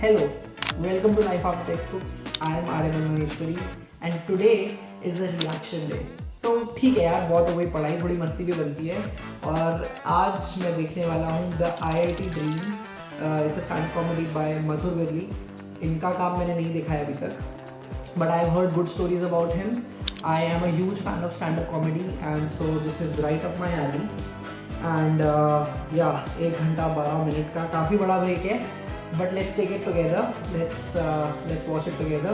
Hello, welcome to Life After Textbooks. I am Aryan Maheshwari and today is a reaction day. तो ठीक है यार, बहुत हो गई पढ़ाई, थोड़ी मस्ती भी बनती है। और आज मैं देखने वाला हूँ the IIT dream. It's a stand comedy by Madhur Virli. इनका काम मैंने नहीं देखा है अभी तक, but I have heard good stories about him. I am a huge fan of stand up comedy and so this is right up my alley. And yeah 1 घंटा 12 minute का काफ़ी बड़ा ब्रेक है, but let's take it together. Let's watch it together.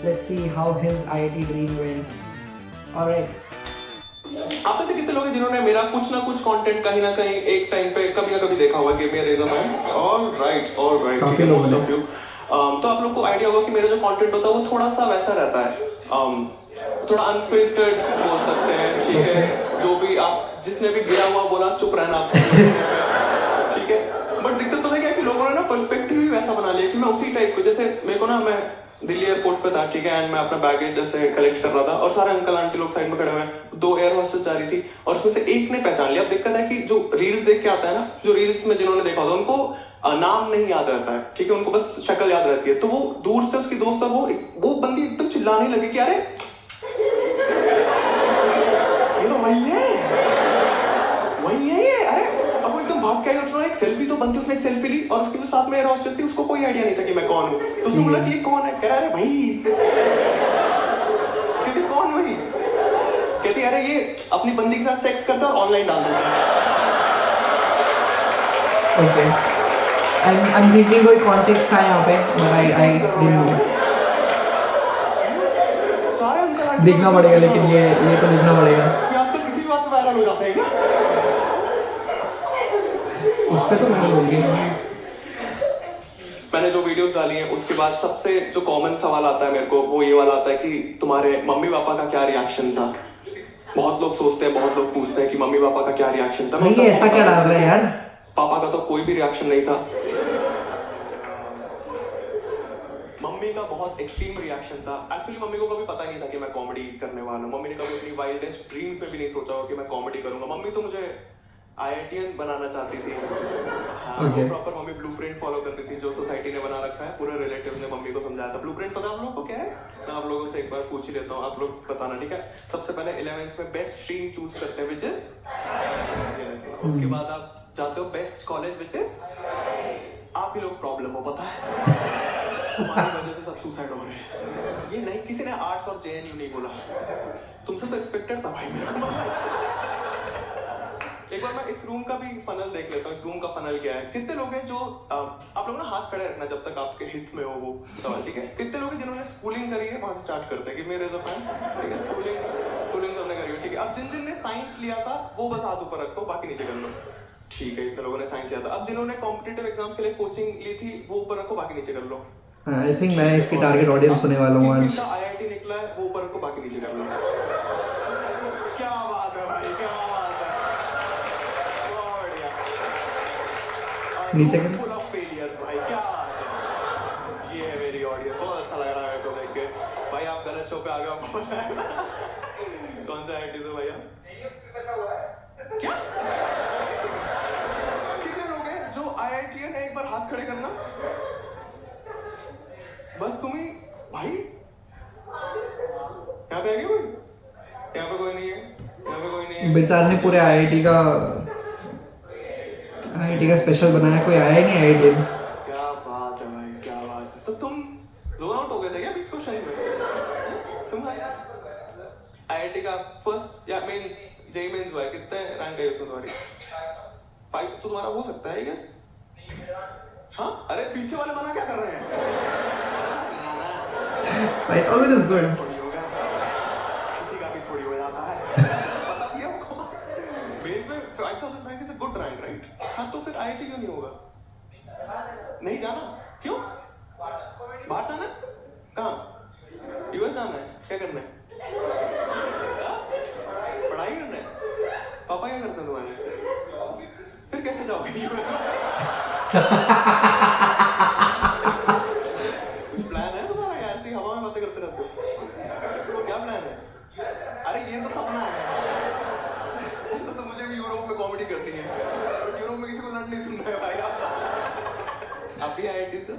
Let's see how his IIT dream went. All right. आप में से कितने लोग हैं जिन्होंने मेरा कुछ ना कुछ कंटेंट कहीं ना कहीं एक टाइम पे कभी ना कभी देखा होगा? Give me a raise of hands. All right काफी लोग हैं। तो आप लोग को आइडिया होगा कि मेरा जो कंटेंट होता है वो थोड़ा सा वैसा रहता है, थोड़ा अनफिल्टर्ड बोल सकते हैं, ठीक है? जो भी आप जिसने भी गिरा हुआ बोला चुप रहना, ठीक है? बट दिक्कत पता है क्या कि लोगों ने ना पर्सपेक्टिव ही वैसा बना लिया कि मैं उसी टाइप को, जैसे मेरे को ना, मैं दिल्ली एयरपोर्ट पे था, ठीक है, एंड मैं अपना बैगेज जैसे कलेक्ट कर रहा था और सारे अंकल आंटी लोग साइड में खड़े हुए हैं, 2 एयर होस्टेस जा रही थी और उसमें से एक ने पहचान लिया। अब दिक्कत है कि जो रील्स देख के आता है ना, जो रील्स में जिन्होंने देखा होता है उनको नाम नहीं याद रहता है, ठीक है, उनको बस शक्ल याद रहती है। तो वो दूर से उसकी दोस्त है, वो बंदी एकदम चिल्लाने लगी कि अरे ये तो वही है ये, अरे अब वो एकदम भाग के आई, उसने एक सेल्फी तो बनती, उसने एक सेल्फी ली और उसके साथ में एयर होस्टेस थी, उसको कोई आइडिया नहीं था कि मैं कौन हूँ। तो उसने बोला कि ये कौन है? कह रहा अरे भाई, कहती कौन वही? कहती अरे ये अपनी बंदी के साथ सेक्स करता और ऑनलाइन डाल देता है। Okay. I'm thinking कोई context था यहाँ पे, but I didn't know. सारे अंकल आंटी देखना पड़ेगा, लेकिन ये तो देखना पड़ेगा। कि आजकल किसी भी बात पे वायरल हो जाते हैं क्या? उस पर तो नहीं होगी। मैंने जो वीडियोस डाली हैं उसके बाद सबसे जो कॉमन सवाल आता है मेरे को, वो ये वाला आता है कि तुम्हारे मम्मी पापा का क्या रिएक्शन था? बहुत लोग सोचते हैं, बहुत लोग पूछते हैं कि मम्मी पापा का क्या रिएक्शन था। भाई ऐसा क्या डाल रहा है यार? पापा का तो कोई भी रिएक्शन नहीं था, मम्मी का बहुत एक्सट्रीम रिएक्शन था। एक्चुअली मम्मी को कभी पता नहीं था कि मैं कॉमेडी करने वाला हूँ। मम्मी ने कभी अपनी वाइल्डेस्ट ड्रीम्स में भी नहीं सोचा हो कि मैं कॉमेडी करूंगा। मम्मी तो मुझे IITian बनाना चाहती थी। हाँ, Okay. वो प्रॉपर मम्मी ब्लूप्रिंट फॉलो करती थी जो सोसाइटी ने बना रखा है। पूरे रिलेटिव ने मम्मी को समझाया था। ब्लूप्रिंट पता आप लोगों को क्या है? मैं आप लोगों से एक बार पूछ ही लेता हूँ, आप लोग बताना, ठीक है? सबसे पहले 11th में बेस्ट स्ट्रीम चूज करते हैं, विच इज, उसके बाद आप जाते हो बेस्ट कॉलेज, विच इज, आप ही लोग प्रॉब्लम हो, पता है? तुम्हारी वजह से सब सुसाइड हो रहे हैं। ये नहीं, किसी ने आर्ट्स और JNU नहीं बोला, तुमसे तो एक्सपेक्टेड था भाई मेरे को। एक बार मैं इस रूम का भी फनल देख लेता हूँ। इस रूम का फनल क्या है? कितने लोग हैं जो आप लोग ना हाथ खड़े रखना जब तक आपके हित में हो वो सवाल, ठीक है? कितने लोग हैं जिन्होंने स्कूलिंग करी है? वहां से स्टार्ट करते हैं कि मेरे जो फैन, ठीक है, स्कूलिंग सबने करी है, ठीक है? अब जिन जिन ने साइंस लिया था वो बस हाथ ऊपर रखो, बाकी नीचे कर लो, ठीक है? इतने लोगों ने साइंस लिया था। अब जिन्होंने कॉम्पिटिटिव एग्जाम्स के लिए कोचिंग ली थी वो ऊपर रखो, बाकी नीचे कर लो। आई थिंक मैं इसकी टारगेट ऑडियंस होने वाला हूँ आज। IIT निकला है वो ऊपर रखो, बाकी नीचे कर लो। क्या बात है भाई, क्या बात है, नीचे कर। फुल ऑफ फेलियर्स भाई, क्या बात है। ये है मेरी ऑडियंस, बहुत अच्छा लग रहा है मेरे को देख के। भाई आप गलत शो पे आ गए, आपको पता है ना? कौन सा IIT से भैया? क्या कितने लोग हैं जो IITian है? एक बार हाथ खड़े करना, बस तुम ही भाई। यहाँ पे आ गए कोई? यहाँ पे कोई नहीं है, यहाँ पे कोई नहीं है। बेचारे ने पूरे IIT का स्पेशल बनाया, कोई आया ही नहीं IIT में। क्या बात है भाई, क्या बात है। तो तुम जोन आउट हो गए थे क्या बीच क्वेश्चन में? तुम IIT का फर्स्ट या मेंस, JEE मेंस हुआ है, कितने रैंक है उसमें तुम्हारी? 5 तो तुम्हारा हो सकता है, आई गेस। हाँ, अरे पीछे वाले मना क्या कर रहे हैं? I thought it was good. थोड़ी होगा, किसी का भी थोड़ी हो जाता है, पता भी है हमको। मेंस में 5000 rank is a good rank, right? हाँ, तो फिर IIT क्यों नहीं होगा? नहीं जाना? क्यों? बाहर जाना है? कहाँ? US जाना है? क्या करना है? पढ़ाई करना है? पापा क्या करते हैं तुम्हारे? फिर कैसे जाओगे US? प्लान है तुम्हारा या ऐसी हवा में बातें करते रहते हो? क्या प्लान है? अरे ये तो सपना है। ऐसा तो मुझे भी यूरोप में कॉमेडी करनी है, यूरोप में किसी को लड़ नहीं सुनना है भाई। आप भी IIT से?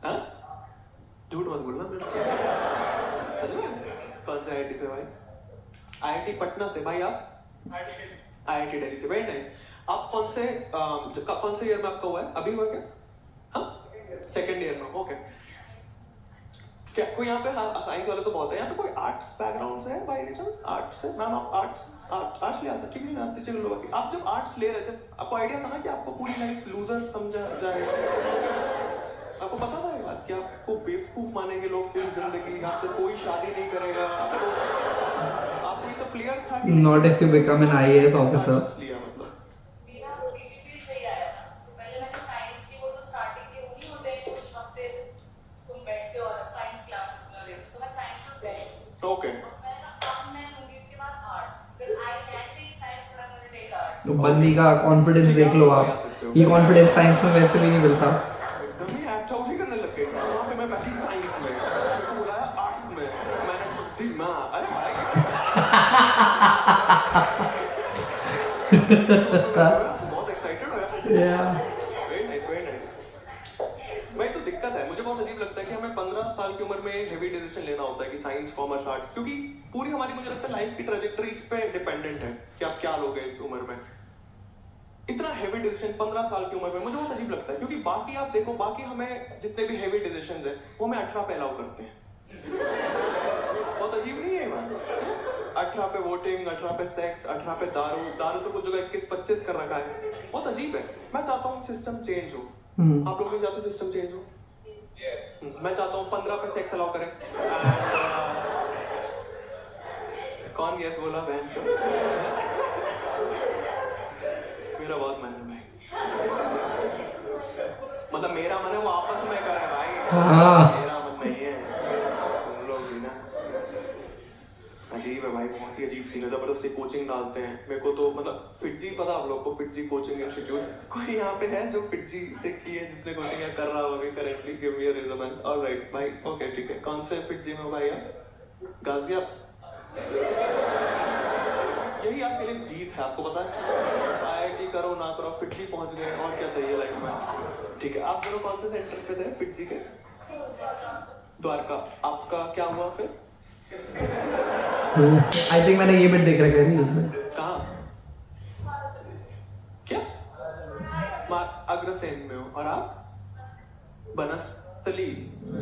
हाँ झूठ मत बोलना मेरे से सच में कौन से आईआईटी से भाई आईआईटी पटना से भाई आप आईआईटी दिल्ली से वेरी नाइस आप कौन से ईयर में आपका हुआ है अभी हुआ क्या हाँ सेकेंड ईयर में ओके क्या कोई यहाँ पे हाँ साइंस वाले तो बहुत है यहाँ पे कोई आर्ट्स बैकग्राउंड से है बाय एनी चांस आर्ट्स से मैम आप आर्ट्स ले आता ठीक नहीं आते चलो बाकी आप जब आर्ट्स ले रहे थे आपको आइडिया था ना कि आपको पूरी लाइफ लूजर समझा जाएगा आपको पता था ये बात कि आपको बेवकूफ मानेंगे लोग पूरी जिंदगी आपसे कोई शादी नहीं करेगा आपको ये तो क्लियर था कि Not if you become an IAS officer. लिया मतलब मेरा CGPA सही आया था तो पहले मैंने साइंस की वो तो स्टार्टिंग के नहीं होते हैं कुछ हफ्ते तुम बैठते हो और साइंस क्लास में तो मैं साइंस में बैठी ओके मैंने कहा अब मैं लूंगी इसके बाद arts because I can take science but I take arts तो बंदी का कॉन्फिडेंस देख लो आप ये कॉन्फिडेंस साइंस में वैसे भी नहीं मिलता एकदम ही एक्ट आउट ही करने लग गए वहाँ पे मैं बैठी साइंस में मेरे को बुलाया आर्ट्स में मैंने छुट्टी माँ अरे भाई बहुत एक्साइटेड हो यार वेरी नाइस भाई तो दिक्कत है मुझे बहुत अजीब लगता है कि हमें 15 साल की उम्र में हेवी डिसीजन लेना होता है कि साइंस कॉमर्स आर्ट्स क्योंकि पूरी हमारी मुझे लगता है लाइफ की ट्रेजेक्टरी इस पे डिपेंडेंट है कि आप क्या लोगे इस उम्र में इतना हेवी डिसीजन 15 साल की उम्र में मुझे बहुत अजीब लगता है क्योंकि बाकी आप देखो बाकी हमें जितने भी हेवी डिसीजन है वो हमें 18 पे अलाउ करते हैं बहुत अजीब नहीं है ये बात 18 पे वोटिंग 18 पे सेक्स 18 पे दारू तो कुछ जगह 21-25 कर रखा है बहुत अजीब है मैं चाहता हूँ सिस्टम चेंज हो आप लोग भी चाहते हो सिस्टम चेंज हो मैं चाहता हूँ 15 पे सेक्स अलाउ करें कौन यस बोला बहन मेरा बहुत मन है भाई मतलब मेरा मन है वो आपस में करे भाई मेरा मन नहीं है तुम लोग भी ना अजीब है भाई बहुत ही अजीब सीन है जबरदस्ती कोचिंग डालते हैं मेरे को तो मतलब फिटजी पता आप लोग को फिटजी कोचिंग इंस्टीट्यूट कोई यहाँ पे है जो फिटजी से की है जिसने कोचिंग कर रहा हो अभी करेंटली गिव मी अ रेजोनेंस ऑलराइट भाई ओके ठीक है कौन से फिटजी में हो भाई आप गाजियाबाद यही आपके लिए जीत है आपको पता है आईआईटी करो ना करो फिटजी पहुंच गए और क्या चाहिए लाइफ में ठीक है आप दोनों कौन से सेंटर पे थे फिटजी के द्वारका आपका क्या हुआ फिर आई थिंक मैंने ये बिट देख रखा है रील्स में कहाँ क्या अग्रसेन में हो और आप Banasthali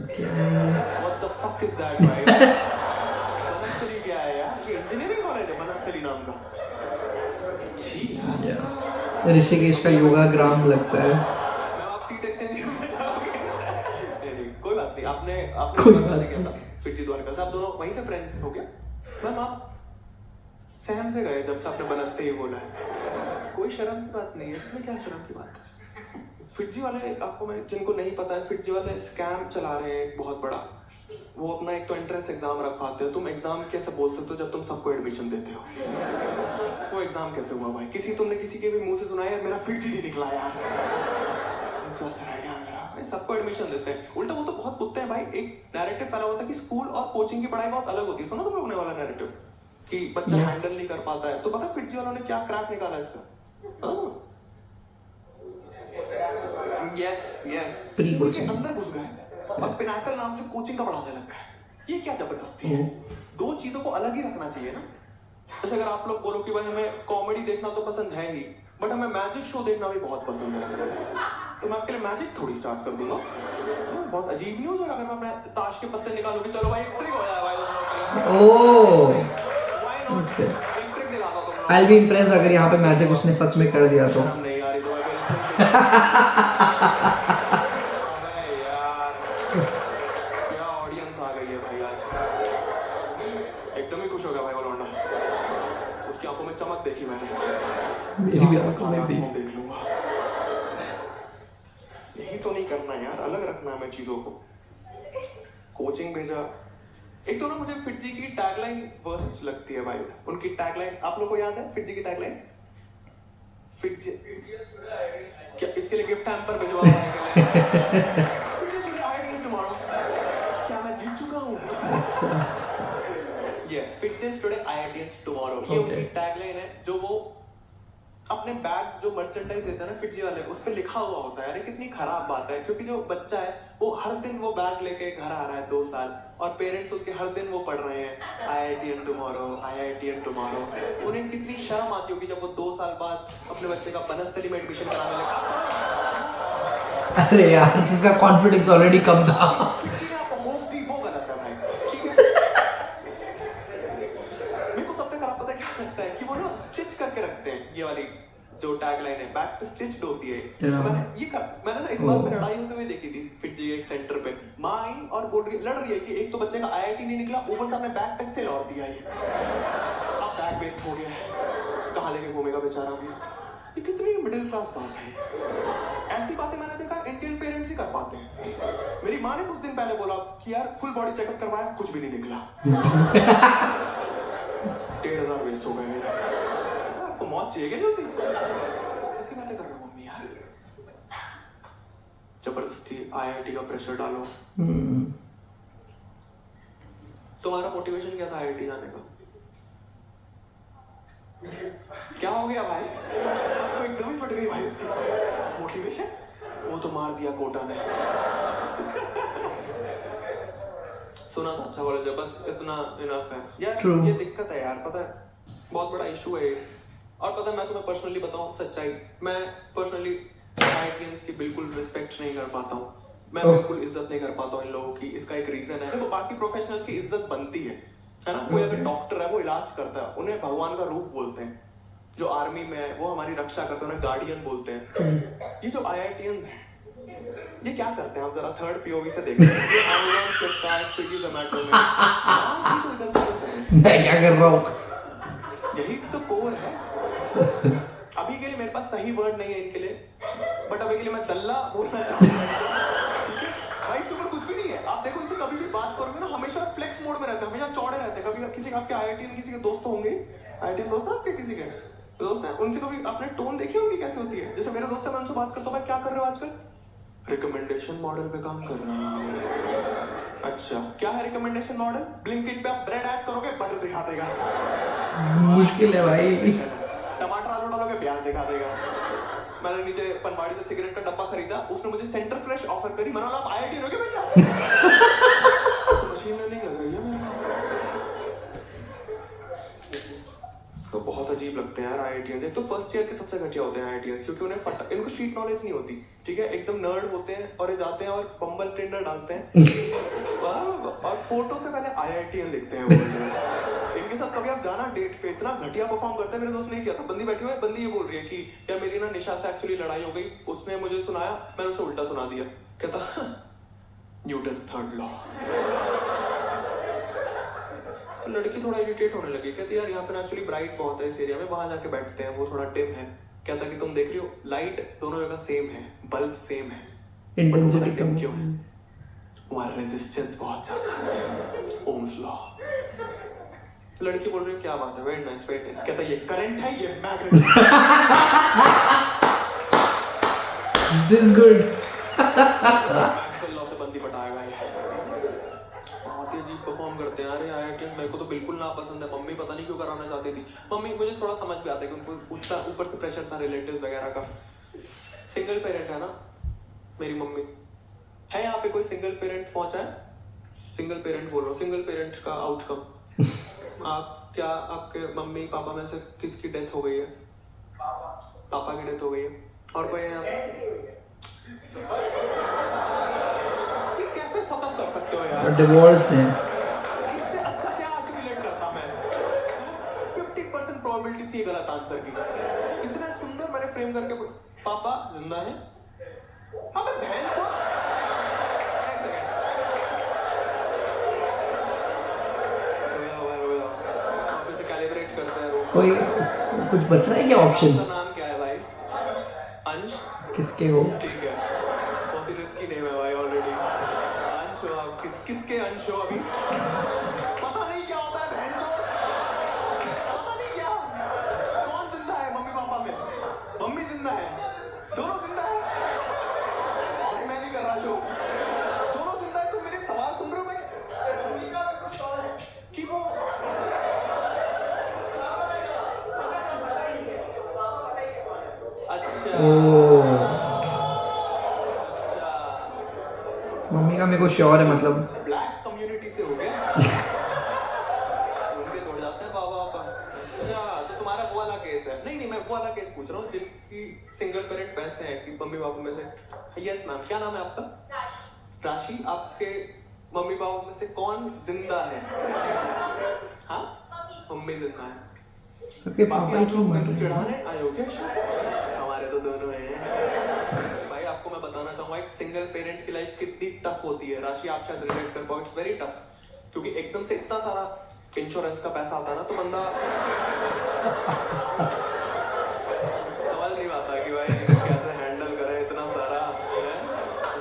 what the fuck is that भाई बनस्थली क्या है यार ये इंजीनियरिंग कॉलेज है बनस्थली नाम का छी यार ऋषिकेश का योगा ग्राम लगता है मैं आप सीट एक्सचेंज करना चाहोगे नहीं कोई बात नहीं आपने कोई द्वारका बात से किया था फिटजी द्वारका से आप दोनों वहीं से फ्रेंड्स हो गया मैम आप सहम से गए जब से आपने बनस्ते ही बोला है कोई शर्म की बात नहीं है इसमें क्या शर्म की बात है फिटजी वाले आपको मैं जिनको नहीं पता है फिटजी वाले स्कैम चला रहे हैं एक बहुत बड़ा वो अपना एक तो एंट्रेंस एग्जाम रखवाते हो तुम एग्जाम कैसे बोल सकते हो जब तुम सबको एडमिशन देते हो वो एग्जाम कैसे हुआ भाई तुमने किसी के भी मुंह से सुना यार मेरा फिटजी नहीं निकला यार भाई सबको एडमिशन देते हैं उल्टा वो तो बहुत कुत्ते हैं भाई एक नैरेटिव फैला हुआ था कि स्कूल और कोचिंग की पढ़ाई बहुत अलग होती है सुना तुम लोगों ने वाला नैरेटिव कि बच्चा हैंडल नहीं कर पाता है तो पता फिटजी वालों ने क्या क्रैक निकाला इसका यस Pre coaching. अंदर घुस गए और पिनाकल नाम से कोचिंग का पढ़ाने लग गए ये क्या जबरदस्ती है दो चीजों को अलग ही रखना चाहिए ना जैसे अगर आप लोग बोलो कि भाई हमें कॉमेडी देखना तो पसंद है ही बट हमें मैजिक शो देखना भी बहुत पसंद है तो मैं आपके लिए मैजिक थोड़ी स्टार्ट कर दूंगा बहुत अजीब नहीं हो जाएगा अगर मैं अपने ताश के पत्ते निकालूंगी चलो भाई एक ट्रिक हो जाए भाई ओह एक ट्रिक दिलाता हूं तुम आई विल बी इम्प्रेस्ड अगर यहाँ पे मैजिक उसने सच में कर दिया तो हम नहीं यार ये तो अबे यार क्या ऑडियंस आ गई है भाई आज एकदम ही खुश हो गया भाई वो लौंडा उसकी आंखों में चमक देखी मैंने मेरी भी आंखों में थी देख लूंगा यही तो नहीं करना यार अलग रखना है मैं चीजों को कोचिंग भेजा एक तो ना मुझे फिटजी की टैगलाइन वर्स्ट लगती है भाई उनकी टैगलाइन आप लोगों को याद है फिटजी की टैगलाइन फिटजी क्या इसके लिए गिफ्ट हैम्पर भिजवा रहा है क्या मैं जीत चुका हूँ yes fitness today IITians tomorrow ये उनकी टैगलाइन है जो वो अपने अपने बैग जो मर्चेंडाइज देते हैं ना फिटजी वाले, उस पे लिखा हुआ होता है। यार कितनी खराब बात है, क्योंकि जो बच्चा है वो हर दिन वो बैग लेके घर आ रहा है 2 साल, और पेरेंट्स उसके हर दिन वो पढ़ रहे हैं IITN टुमारो, IITN टुमारो। उन्हें कितनी शर्म आती होगी जब वो 2 साल बाद अपने बच्चे का बनस्थली में एडमिशन कराने लगा। अरे यार, जिसका कॉन्फिडेंस ऑलरेडी कम था। वो गलत है भाई, ठीक है। मेरे को सबसे खराब पता है क्या लगता है कि वो ना स्टिच करके रखते हैं, ये वाली जो टैगलाइन है बैक पे स्टिच्ड होती है। मैंने ना इस बात पे लड़ाई होते हुए देखी थी फिटजी एक सेंटर पे। माँ आई और बोल रही लड़ रही है कि एक तो बच्चे का IIT नहीं निकला, ऊपर से हमने बैग पे सेल और दिया है, अब बैग वेस्ट हो गया है, कहाँ लेके घूमेगा बेचारा भी। ये कितनी मिडिल क्लास बात है। ऐसी बातें मैंने देखा इंडियन पेरेंट्स ही कर पाते हैं। मेरी माँ ने कुछ दिन पहले बोला कि यार फुल बॉडी चेकअप करवाया, कुछ भी नहीं निकला। 1,500 वेस्ट हो गए मेरे। आपको मौत चाहिए क्या जल्दी? ऐसी बातें कर रहे हो मम्मी यार। जबरदस्ती IIT का प्रेशर डालो। तुम्हारा मोटिवेशन क्या था IIT जाने का? क्या हो गया भाई? वो एकदम ही फट गई भाई उसकी मोटिवेशन। वो तो मार दिया कोटा ने। सुना था अच्छा कॉलेज है, बस इतना इनफ है यार। True. ये दिक्कत है यार, पता है बहुत बड़ा इशू है। और पता है मैं तुम्हें पर्सनली बताऊं सच्चाई, मैं पर्सनली IITians की बिल्कुल रिस्पेक्ट नहीं कर पाता हूँ। मैं बिल्कुल इज्जत नहीं कर पाता हूँ इन लोगों की। इसका एक रीजन है, देखो बाकी प्रोफेशनल की इज्जत बनती है ना। कोई अगर डॉक्टर है वो इलाज करता है, उन्हें भगवान का रूप बोलते हैं। जो आर्मी में है वो हमारी रक्षा करते हैं, उन्हें गार्डियन बोलते हैं। ये जो IITians हैं ये क्या करते हैं? आप जरा थर्ड POV से देखिए। ये Amazon, Flipkart, Swiggy, Zomato में तो इधर से होते हैं। मैं क्या कर रहा हूँ? यही तो कोर है। अभी के लिए मेरे पास सही वर्ड नहीं है इनके लिए, बट अभी के लिए मैं दल्ला बोलना चाहूंगा। ठीक है भाई, इसके ऊपर कुछ भी नहीं है। आप देखो इनसे कभी भी बात करोगे ना, हमेशा फ्लेक्स मोड में रहते हैं, हमेशा चौड़े रहते हैं। कभी किसी आपके IIT में किसी के दोस्त होंगे, IIT दोस्त आपके किसी के दोस्त हैं, उनसे कभी आपने टोन देखी होगी कैसे होती है? जैसे मेरे दोस्त है, मैं उनसे बात करता हूँ, भाई क्या कर रहे हो आजकल? रिकमेंडेशन मॉडल पे काम कर रहा हूँ। अच्छा क्या है रिकमेंडेशन मॉडल? ब्लिंकिट पे आप ब्रेड ऐड करोगे बटर दिखा देगा। मुश्किल है भाई। टमाटर आलू डालोगे प्याज दिखा देगा। मैंने नीचे पनवाड़ी से सिगरेट का डब्बा खरीदा, उसने मुझे सेंटर फ्रेश ऑफर करी। मैंने बोला आप IIT रहोगे भैया? मशीन लर्निंग लग रही है मेरे तो बहुत अजीब लगते हैं यार IITians। एक तो फर्स्ट ईयर के सबसे घटिया होते हैं IITians, क्योंकि उन्हें इनको शीट नॉलेज नहीं होती, ठीक है। एकदम नर्ड होते हैं और ये जाते हैं और बम्बल टिंडर डालते हैं और फोटो से पहले IITian लिखते हैं वो। इनके साथ कभी आप जाना डेट पे, इतना घटिया परफॉर्म करते हैं। मेरे दोस्त ने किया था, बंदी बैठी हुई है, बंदी ये बोल रही है कि यार मेरी ना निशा से एक्चुअली लड़ाई हो गई, उसने मुझे सुनाया, मैंने उसे उल्टा सुना दिया। कहता न्यूटन्स थर्ड लॉ। लड़की थोड़ा इरिटेट होने लगी, कहती यार यहाँ पे एक्चुअली ब्राइट बहुत है इस एरिया में, वहां जाके बैठते हैं, वो थोड़ा डिम है। कहता कि तुम देख रही हो लाइट दोनों जगह सेम है, बल्ब सेम है, इंटेंसिटी कम कम क्यों है? वहां रेजिस्टेंस बहुत ज्यादा है, ओम्स लॉ। लड़की बोल रही है क्या बात है, वेरी नाइस वेरी नाइस। कहता ये करंट है, ये magnet. This good. Maxwell law से बंदी पटाएगा ये। बहुत ही अजीब परफॉर्म करते हैं यार IITians। मेरे को तो बिल्कुल ना पसंद है। मम्मी पता नहीं क्यों कराना चाहती थी। मम्मी मुझे थोड़ा समझ भी आता है कि उनको ऊपर से प्रेशर था रिलेटिव्स वगैरह का। सिंगल पेरेंट है ना मेरी मम्मी। है यहाँ पे कोई सिंगल पेरेंट पहुंचा है? सिंगल पेरेंट बोल रहा हूँ, सिंगल पेरेंट का आउटकम। आप क्या आपके मम्मी पापा में से किसकी डेथ हो गई है? पापा की डेथ हो गई है। और कोई है यहाँ पे? कैसे खत्म कर सकते हो यार? डिवोर्स है। इससे अच्छा क्या आर्टिकुलेट करता मैं? 50% प्रोबेबिलिटी थी गलत आंसर की। इतना सुंदर मैंने फ्रेम करके पापा जिंदा है। अबे बहन चो। आप इसे कैलिब्रेट करते हैं। कोई कुछ बच रहा है क्या ऑप्शन? उसका नाम क्या है भाई? अंश। किसके हो? ठीक है, बहुत ही रिस्की नेम है भाई ऑलरेडी। अंश हो आप? किसके अंश हो अभी? पता नहीं क्या होता है बहन चो। पता नहीं क्या। कौन जिंदा है मम्मी पापा में? मम्मी जिंदा है, दोनों जिंदा है भाई। मैं नहीं कर रहा शो, दोनों जिंदा है। तुम मेरे सवाल सुन रहे हो भाई कि वो मम्मी का मेरे को श्योर है मतलब ब्लैक कम्युनिटी से हो गया उनके छोड़ जाते हैं बाबा का। अच्छा तो तुम्हारा वो वाला केस है? नहीं नहीं, मैं वो वाला केस पूछ रहा हूँ जिनकी सिंगल पेरेंट पैसे हैं कि मम्मी पापा में से। यस मैम, क्या नाम है आपका? राशि। आपके मम्मी पापा में से कौन जिंदा है? हाँ, मम्मी जिंदा है। सबके बाकी पापा ही आप क्यों लोग मर मेरे को रहे हैं? चिढ़ाने आए हो क्या? हमारे तो दोनों हैं। भाई आपको मैं बताना चाहूंगा एक सिंगल पेरेंट की लाइफ कितनी टफ होती है। राशि आप शायद रिलेट कर पाओ, इट्स वेरी टफ, क्योंकि एकदम से इतना सारा इंश्योरेंस का पैसा आता है ना तो बंदा समझ नहीं पाता कि भाई कैसे हैंडल करे इतना सारा,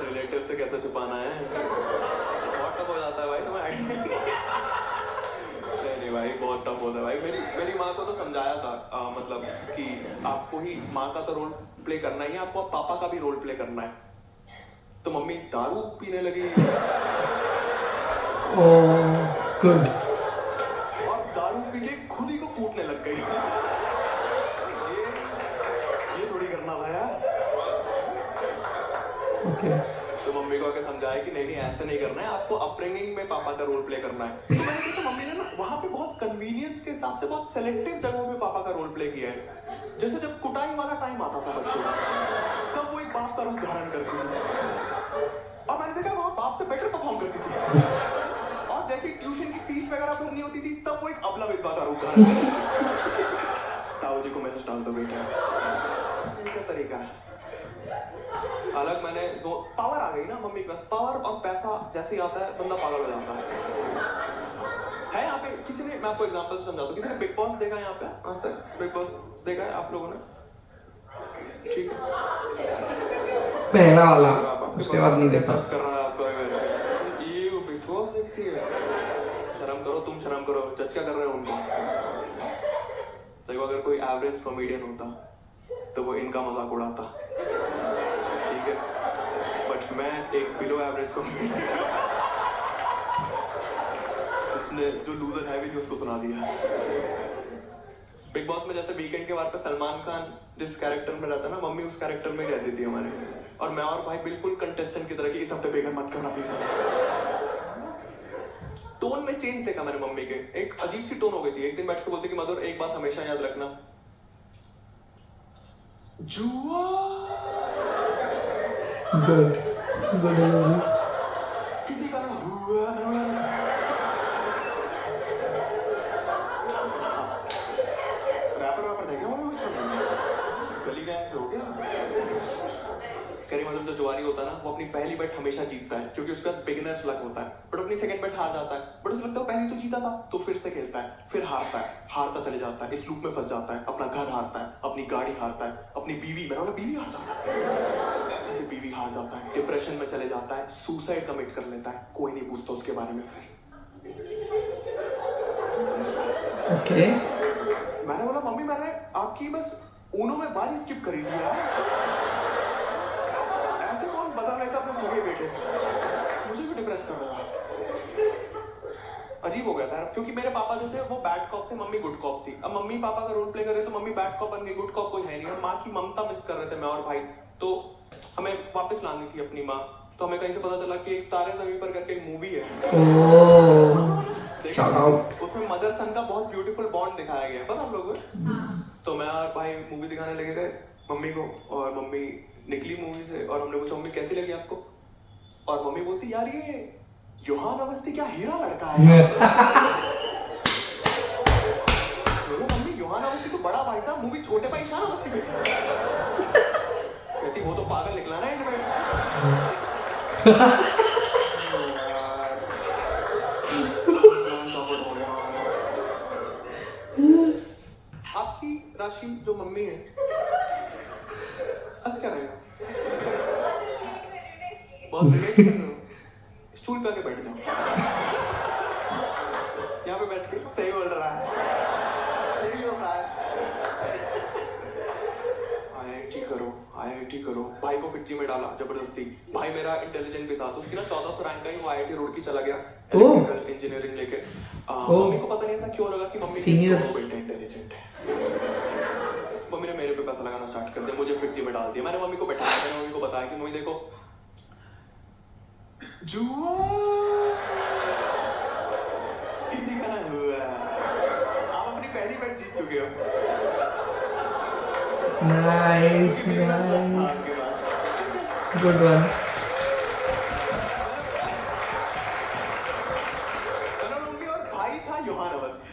रिलेटिव से कैसे छुपाना है। बहुत टफ हो जाता है भाई, तुम्हें आइडिया नहीं भाई, बहुत टफ होता है भाई। मेरी माँ को तो समझाया था मतलब कि आपको ही माँ का तो रोल प्ले करना ही है, आपको पापा का भी रोल प्ले करना है। तो मम्मी दारू पीने लगी ओह गुड। और दारू पी के खुद ही को कूटने लग गई। ये थोड़ी करना था यार। ओके तो मम्मी को आके समझाया कि नहीं नहीं ऐसे नहीं करना है, आपको अपब्रिंगिंग में पापा का रोल प्ले करना है। तो मैंने देखा मम्मी ने ना वहां पे बहुत कन्वीनियंस के हिसाब से बहुत सेलेक्टिव जगहों पे पापा का रोल प्ले किया है। जैसे जब कुटाई वाला टाइम आता था बच्चों का, तब वो एक बाप का रूप धारण करती थी और मैंने देखा वहां बाप से बेटर परफॉर्म करती थी। और जैसे ट्यूशन की फीस वगैरह भरनी होती थी तब वो एक अबला विधवा का रूप धारण करती थी। ताऊ जी को मैसेज डाल दो बेटा, ये तरीका है अलग। मैंने जो पावर आ गई ना मम्मी के पास, पावर और पैसा जैसे ही आता है बंदा पागल हो जाता है। यहाँ पे किसी ने, मैं आपको एग्जांपल समझाता हूँ, किसी ने बिग बॉस देखा है यहाँ पे आज तक? बिग बॉस देखा है आप लोगों ने? ठीक है, पहला वाला, उसके बाद नहीं देखा। कर रहा है आपको ये बिग बॉस देखती है? शर्म करो, तुम शर्म करो, जज क्या कर रहे हो उनको? देखो अगर कोई एवरेज कॉमेडियन होता तो वो इनका मजाक उड़ाता, ठीक है, बट मैं एक बिलो एवरेज कॉमेडियन, उसने जो लूजर है भी नहीं उसको सुना दिया। बिग बॉस में जैसे वीकेंड के वार पे सलमान खान जिस कैरेक्टर में रहता है ना, मम्मी उस कैरेक्टर में रहती थी हमारे, और मैं और भाई बिल्कुल कंटेस्टेंट की तरह की इस हफ्ते बेघर मत करना प्लीज। टोन में चेंज देखा मैंने मम्मी के, एक अजीब सी टोन हो गई थी। एक दिन बैठ के बोलती कि मधुर एक बात हमेशा याद रखना, जुआ गुड गुड किसी का ना हुआ रैपर देखे मम्मी गली गैंग से हो गया। करीम मतलब जो जुआरी होता है ना, वो अपनी पहली बैट हमेशा जीतता है क्योंकि उसका बिगिनर्स लक होता है, बट अपनी सेकंड बैट हार जाता है, बट उसे लगता है पहले तो जीता था, तो फिर से खेलता है, फिर हारता है, हारता चले जाता है, इस लूप में फंस जाता है, अपना घर हारता है, अपनी गाड़ी हारता है, अपनी बीवी, मैंने बोला बीवी हार जाता है, बीवी हार जाता है, डिप्रेशन में चले जाता है, सुसाइड कमिट कर लेता है, कोई नहीं पूछता उसके बारे में। फिर ओके मैंने बोला मम्मी मैंने आपकी बस ऊनो में बारी स्किप करी थी यार, ऐसे कौन बदल रहा था अपने सगे बेटे से, मुझे भी डिप्रेस कर रहा था। अजीब हो गया था क्योंकि मेरे पापा जो थे वो बैड कॉप थे, मम्मी गुड कॉप थी। अब मम्मी पापा का रोल प्ले कर रहे तो मम्मी बैड कॉप बन गई, गुड कॉप कोई है नहीं, और माँ की ममता मिस कर रहे थे मैं और भाई। तो हमें वापस लानी थी अपनी माँ, तो हमें कहीं से पता चला कि एक तारे ज़मीन पर करके एक मूवी है, ओह शाउट आउट। उसमें मदर सन का बहुत ब्यूटीफुल बॉन्ड दिखाया गया है, पता आप लोगों को? तो मैं और भाई मूवी दिखाने लगे थे मम्मी को, और मम्मी निकली मूवी से और हमने पूछा मम्मी कैसी लगी आपको, और मम्मी बोलती यार ये योहान अवस्थी क्या हीरा लड़का है। मम्मी योहान अवस्थी तो बड़ा भाई था, मूवी छोटे भाई ईशान अवस्थी में था। कहती वो तो पागल निकला ना एंड में। आपकी राशि जो मम्मी है, हंस क्या रहे हो? बहुत रिलेट कर रहे हो, स्टूल पे आके बैठ जाओ, यहाँ पे बैठ के सही बोल रहा है, यही हो रहा है। IIT करो, IIT करो, भाई को फिक्जी में डाला जबरदस्ती। भाई मेरा इंटेलिजेंट भी था, तो उसकी ना 1400 रैंक का ही वो IIT रोड की चला गया इलेक्ट्रिकल इंजीनियरिंग लेके। मम्मी को पता नहीं ऐसा क्यों लगा कि मम्मी सीनियर बेटा इंटेलिजेंट है। मम्मी ने मेरे पे पैसा लगाना स्टार्ट कर दिया, मुझे फिक्जी में डाल दिया। मैंने मम्मी को बैठाया, मैंने मम्मी को बताया कि मम्मी देखो जुआ किसी का ना हुआ। आप अपनी पहली बेट जीत चुके हो। नाइस नाइस, आपके पास गुड वन। सनोलुंगी और भाई था योहान अवस्थी।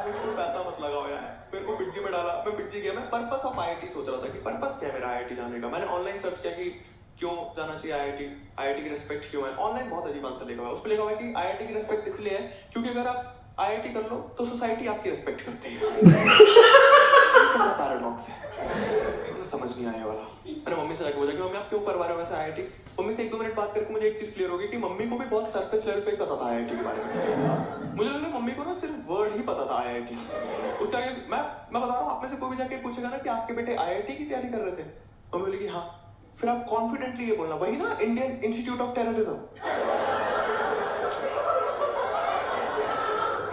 मुझको पैसा मत लगाओ यार, मेरे को फिटजी में डाला, मैं फिटजी गया। मैं पर्पस ऑफ आईआईटी सोच रहा था कि पर्पस क्या है मेरा आईआईटी जाने का। मैंने ऑनलाइन सर्च किया कि क्यों जाना चाहिए आईआईटी, आईआईटी की रिस्पेक्ट क्यों है। ऑनलाइन बहुत अजीब आंसर लिखा हुआ है, उस पर लिखा हुआ है कि आईआईटी की रिस्पेक्ट इसलिए है क्योंकि अगर आप आईआईटी कर लो तो सोसाइटी आपकी रिस्पेक्ट करती है। पैराडॉक्स है, मुझे समझ नहीं आया वाला। मैंने मम्मी से जाके पूछा कि मम्मी आप क्यों करवा रहे हो वैसे आईआईटी। मम्मी से 1-2 मिनट बात करके मुझे एक चीज क्लियर हो गई कि मम्मी को भी बहुत सरफेस लेवल पे ही पता था आईआईटी के बारे में। मुझे लगा मम्मी को ना सिर्फ वर्ड ही पता था आईआईटी। उसके आगे मैं बता रहा हूँ, आप में से कोई भी जाके पूछेगा ना कि आपके बेटे आईआईटी की तैयारी कर रहे थे, मम्मी बोली कि हाँ। फिर आप कॉन्फिडेंटली ये बोलना, वही ना इंडियन इंस्टीट्यूट ऑफ टेररिज्म।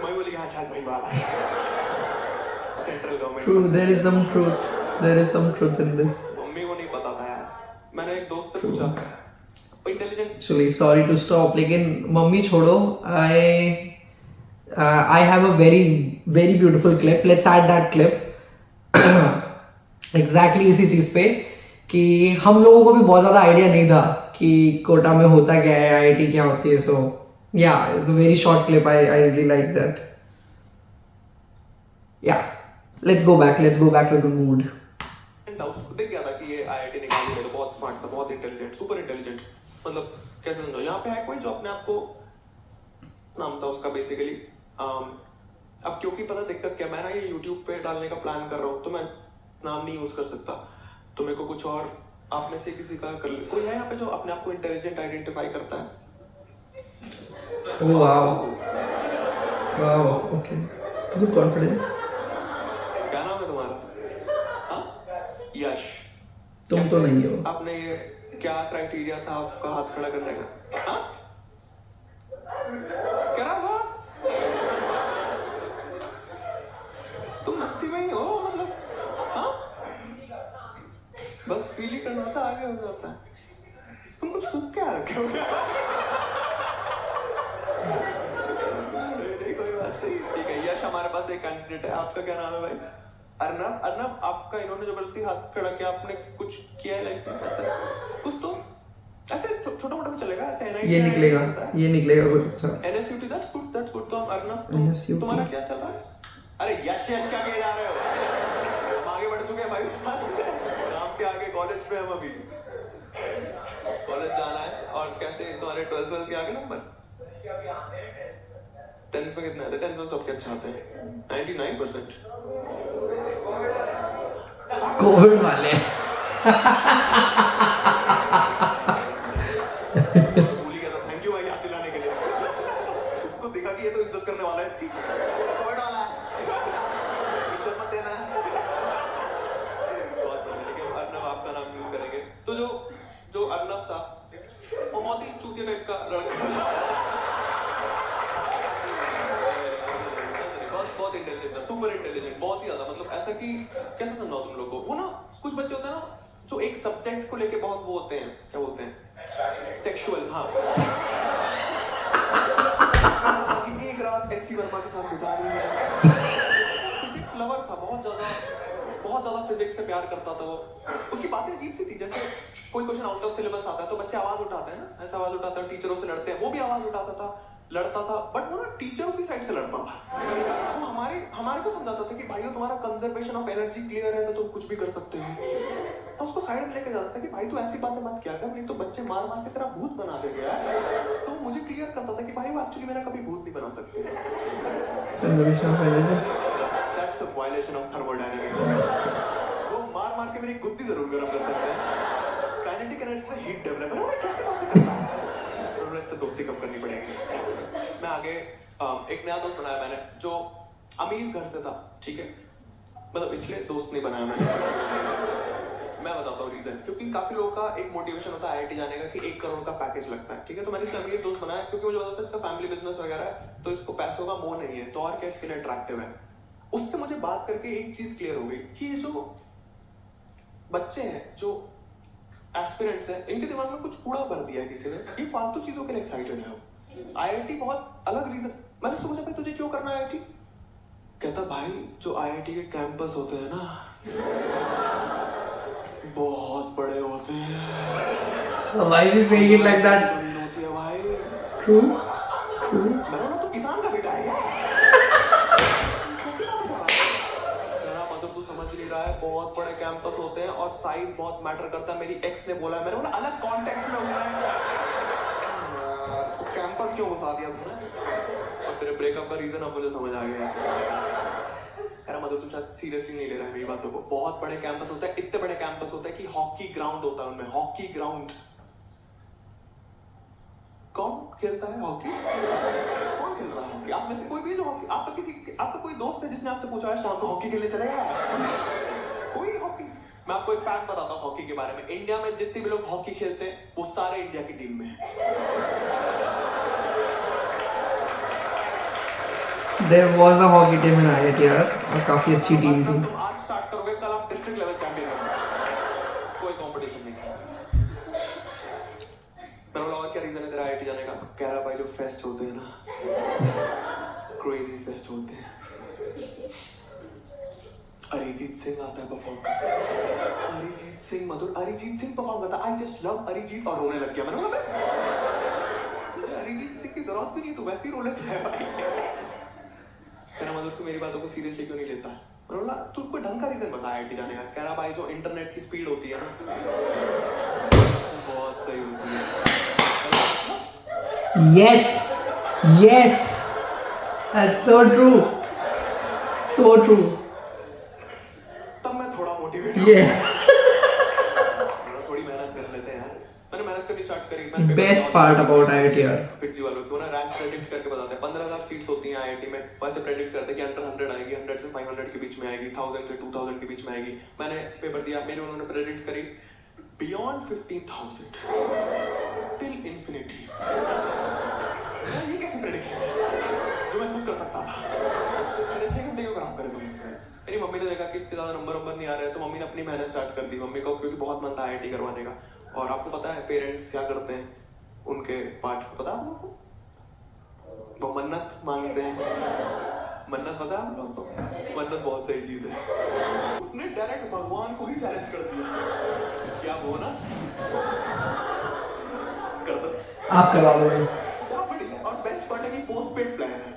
मैं बोली हाँ शायद वही वाला है, central government. True, there is some truth. There is some truth in this. Mummy को नहीं पता था यार। मैंने एक दोस्त से पूछा, intelligent. Actually, sorry to stop. लेकिन मम्मी छोड़ो. I have a very very beautiful clip. Let's add that clip. Exactly इसी चीज पे कि हम लोगों को भी बहुत ज़्यादा आइडिया नहीं था कि कोटा में होता क्या है, आईआईटी क्या होती है. So yeah it's a very short clip. I really like that. Yeah let's go back to the mood. देख गया था कि ये आईआईटी निकालने में बहुत स्मार्ट था, बहुत इंटेलिजेंट, सुपर इंटेलिजेंट. मतलब कैसे समझो, यहाँ पे है कोई जो अपने आप को, नाम था उसका बेसिकली, अब क्योंकि पता दिक्कत क्या, मैं ना ये यूट्यूब पे डालने का प्लान कर रहा हूँ तो मैं नाम नहीं यूज कर सकता, तो मेरे को कुछ और आप में से किसी का कर ले. कोई है यहाँ पे जो अपने आप को इंटेलिजेंट आइडेंटिफाई करता है? Oh wow. Wow, okay. Good confidence. क्या नाम है तुम्हारा? हाँ? यश. तुम तो नहीं हो. आपने ये क्या क्राइटेरिया था आपका हाथ खड़ा करने का? हाँ? क्या रहा बॉस? तुम मस्ती में ही हो मतलब? हाँ? बस फील ही करना होता, आगे हो जाता है. तुम कुछ सूख क्या रखे हो? नहीं कोई बात नहीं, ठीक है. यश हमारे पास एक कैंडिडेट है. आपका क्या नाम है भाई? अर्नब. अर्नब, आपका इन्होंने जबरदस्ती हाथ खड़ा किया, आपने कुछ किया है लाइफ में ऐसा कुछ? तो ऐसे छोटा मोटा भी चलेगा, ऐसे ये निकलेगा कुछ अच्छा. NSUT, that's good. तो अर्नब NSUT. तुम्हारा क्या चल रहा है? अरे यश क्या कहे जा रहे हो? हम आगे बढ़ चुके हैं भाई. नाम के आगे कॉलेज पे हम अभी. कॉलेज जाना है. और कैसे तुम्हारे 12th के आगे नंबर? 10th में कितना है? 10th में सबके अच्छा आते हैं, 99%. कोविड वाले. भूल ही गया था. थैंक यू भाई याद दिलाने के लिए. उसको देखा कि ये तो इज्जत करने वाला है इसकी. कोविड वाला है, इज्जत मत देना. बहुत बढ़िया. ठीक है, अर्नब आपका नाम यूज करेंगे. तो जो अर्नब था वो बहुत ही चूतिया टाइप का लड़का. बहुत इंटेलिजेंट था, सुपर इंटेलिजेंट, बहुत ही ज्यादा. मतलब ऐसा कि कैसे समझाओ तुम लोग को, वो ना कुछ बच्चे होते हैं ना जो एक सब्जेक्ट को लेके बहुत वो होते हैं, क्या बोलते हैं, सेक्सुअल. हाँ. एक रात एनसी वर्मा के साथ गुजारी है. फिजिक्स लवर था, बहुत ज्यादा फिजिक्स से प्यार करता था वो. उसकी बातें अजीब सी थी, जैसे कोई क्वेश्चन आउट ऑफ सिलेबस आता है तो बच्चे आवाज उठाते हैं ना, ऐसा आवाज उठाते हैं, टीचरों से लड़ते हैं. वो भी आवाज उठाता था, लड़ता था, बट वो ना टीचरों की साइड से लड़ता था. वो हमारे को समझाता था कि भाइयों तुम्हारा कंजर्वेशन ऑफ एनर्जी क्लियर है तो तुम कुछ भी कर सकते हो. तो उसको साइड में लेके जाता था कि भाई तू ऐसी बातें मत किया कर, नहीं तो बच्चे मार के तेरा भूत बना देंगे यार. तो मुझे क्लियर करता था कि भाई वो एक्चुअली मेरा कभी भूत नहीं बना सकते. Conservation of energy. That's a violation of thermodynamics. वो मार के मेरी गुद्दी जरूर गर्म कर सकते हैं. काइनेटिक एनर्जी का हीट डेवलप है. कैसे बातें करता है? तो इससे दोस्ती कम करनी पड़ेगी. मैं आगे एक नया दोस्त बनाया मैंने जो अमीर घर से था. ठीक है, मतलब इसलिए दोस्त नहीं बनाया मैंने. मैं बताता हूँ रीजन. क्योंकि काफी लोगों का एक मोटिवेशन होता है आईआईटी जाने का कि 1 करोड़ का पैकेज लगता है. ठीक है, तो मैंने इसलिए अमीर दोस्त बनाया क्योंकि मुझे पता था इसका फैमिली बिजनेस वगैरह है, तो इसको पैसों का मोह नहीं है, तो और क्या इसके लिए अट्रैक्टिव है. उससे मुझे बात करके एक चीज क्लियर हो गई कि ये जो बच्चे हैं जो एस्पिरेंट्स हैं, इनके दिमाग में कुछ कूड़ा भर दिया है किसी ने, ये फालतू चीजों के लिए एक्साइटेड है। आईआईटी बहुत अलग रीजन। मैंने सोचा भाई तुझे क्यों करना है आईआईटी? कहता भाई जो आईआईटी के कैंपस होते हैं ना बहुत बड़े होते हैं। Why is he saying it like that? जमीन होती है भाई। True. True. मैंने बोला तो किसान का बेटा है क्या? मतलब तू समझ नहीं रहा है, बहुत बड़े कैंपस होते हैं और साइज बहुत मैटर करता है। मेरी एक्स ने बोला है, मैंने बोला अलग कॉन्टेक्स्ट में हुआ है तो कैंपस क्यों घुसा दिया तूने? और तेरे ब्रेकअप का रीजन अब मुझे समझ आ गया। यार मतलब तू शायद सीरियसली नहीं ले रहा है मेरी बातों को। बहुत बड़े कैंपस होते हैं, इतने बड़े कैंपस होते हैं कि हॉकी ग्राउंड होता है उनमें, हॉकी ग्राउंड। कौन खेलता है हॉकी? कौन खेल रहा है हॉकी? आप में से कोई भी जो हॉकी, आपका कोई दोस्त है जिसने आपसे पूछा है शाम को हॉकी खेलने चलेगा? कोई हॉकी? मैं आपको एक फैक्ट बताता हूँ हॉकी के बारे में। इंडिया में जितने भी लोग हॉकी खेलते हैं वो सारे इंडिया की टीम में हैं। There was a hockey team in IIT यार, और काफी अच्छी टीम थी। तुम आज स्टार्ट करोगे, कल आप डिस्ट्रिक्ट लेवल चैंपियन होगे। कोई कंपटीशन नहीं। मैंने बोला और क्या रीजन है तेरा आईआईटी जाने का? कह रहा भाई जो फेस्ट होते हैं ना, क्रेजी फेस्ट होते हैं। अरिजीत सिंह आता है परफॉर्म करता है, अरिजीत सिंह मधुर, अरिजीत सिंह परफॉर्म करता है। आई जस्ट लव अरिजीत और रोने लग गया। मैंने बोला अरिजीत सिंह की जरूरत भी नहीं, तू वैसे ही रो लेता है भाई। कह रहा मधुर तू मेरी बातों को सीरियसली क्यों नहीं लेता? मैंने बोला तू कोई ढंग का रीजन बता आईआईटी जाने का। कह रहा भाई जो इंटरनेट की स्पीड होती है ना बहुत सही होती है। Yes. Yes. That's so true. So true. तब मैं थोड़ा मोटिवेट Yeah. थोड़ी मेहनत कर लेते हैं यार। मैंने मेहनत करनी स्टार्ट करी। मैंने Best part about IIT यार। फिर जी वालों को ना रैंक प्रेडिक्ट करके बताते हैं। 15,000 सीट्स होती हैं आईआईटी में, वैसे प्रेडिक्ट करते हैं कि अंडर 100 आएगी, 100 से 500 के बीच में आएगी, 1000 से 2000 के बीच में आएगी। मैंने पेपर दिया, मेरे उन्होंने प्रेडिक्ट करी बियॉन्ड 15,000 टिल इंफिनिटी। ये कैसी प्रेडिक्शन है जो मैं खुद कर सकता था? मैंने 6 घंटे क्यों खराब करे तुम? मेरी मम्मी ने देखा कि इसके ज्यादा नंबर नहीं आ रहे हैं तो मम्मी ने अपनी मेहनत स्टार्ट कर दी मम्मी को, क्योंकि बहुत मन था आईआईटी करवाने का। और आपको पता है पेरेंट्स क्या करते हैं उनके पार्ट पता है आप लोगों को? वो मन्नत मांगते हैं। मन्नत पता है आप लोगों को? मन्नत बहुत सही चीज है। उसने डायरेक्ट भगवान को ही चैलेंज कर दिया क्या वो ना कर दो, आप करवा दोगे? क्या बढ़िया। और बेस्ट पार्ट है कि पोस्ट पेड प्लान है।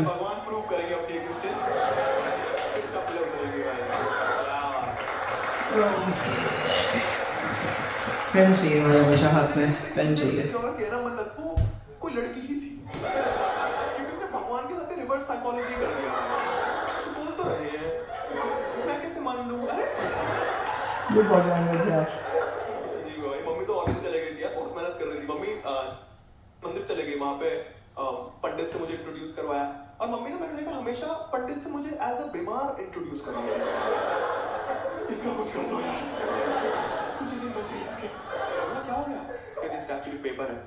भगवान प्रूव करेंगे अपनी एग्जिस्टेंस, चप्पलें उतरेंगी भाई। पेन चाहिए मुझे हमेशा हाथ में, पेन चाहिए। कहना मन्नत वो कोई लड़की ही थी, क्योंकि उसने भगवान के साथ रिवर्स साइकोलॉजी कर दिया। बोल तो रहे हैं, मैं कैसे मान लूं? अरे ये बहुत लैंग्वेज है यार। जी भाई, मम्मी तो ऑफिस चले गई थी यार, बहुत मेहनत कर रही थी मम्मी। मंदिर चले गई, वहाँ पे पंडित से मुझे इंट्रोड्यूस करवाया। और मम्मी ने मैंने देखा हमेशा पंडित से मुझे एज अ बीमार इंट्रोड्यूस करवाया। इसका कुछ कर दो यार, कुछ दिन बचे इसके। क्या हो गया? कहते इसका एक्चुअली पेपर है।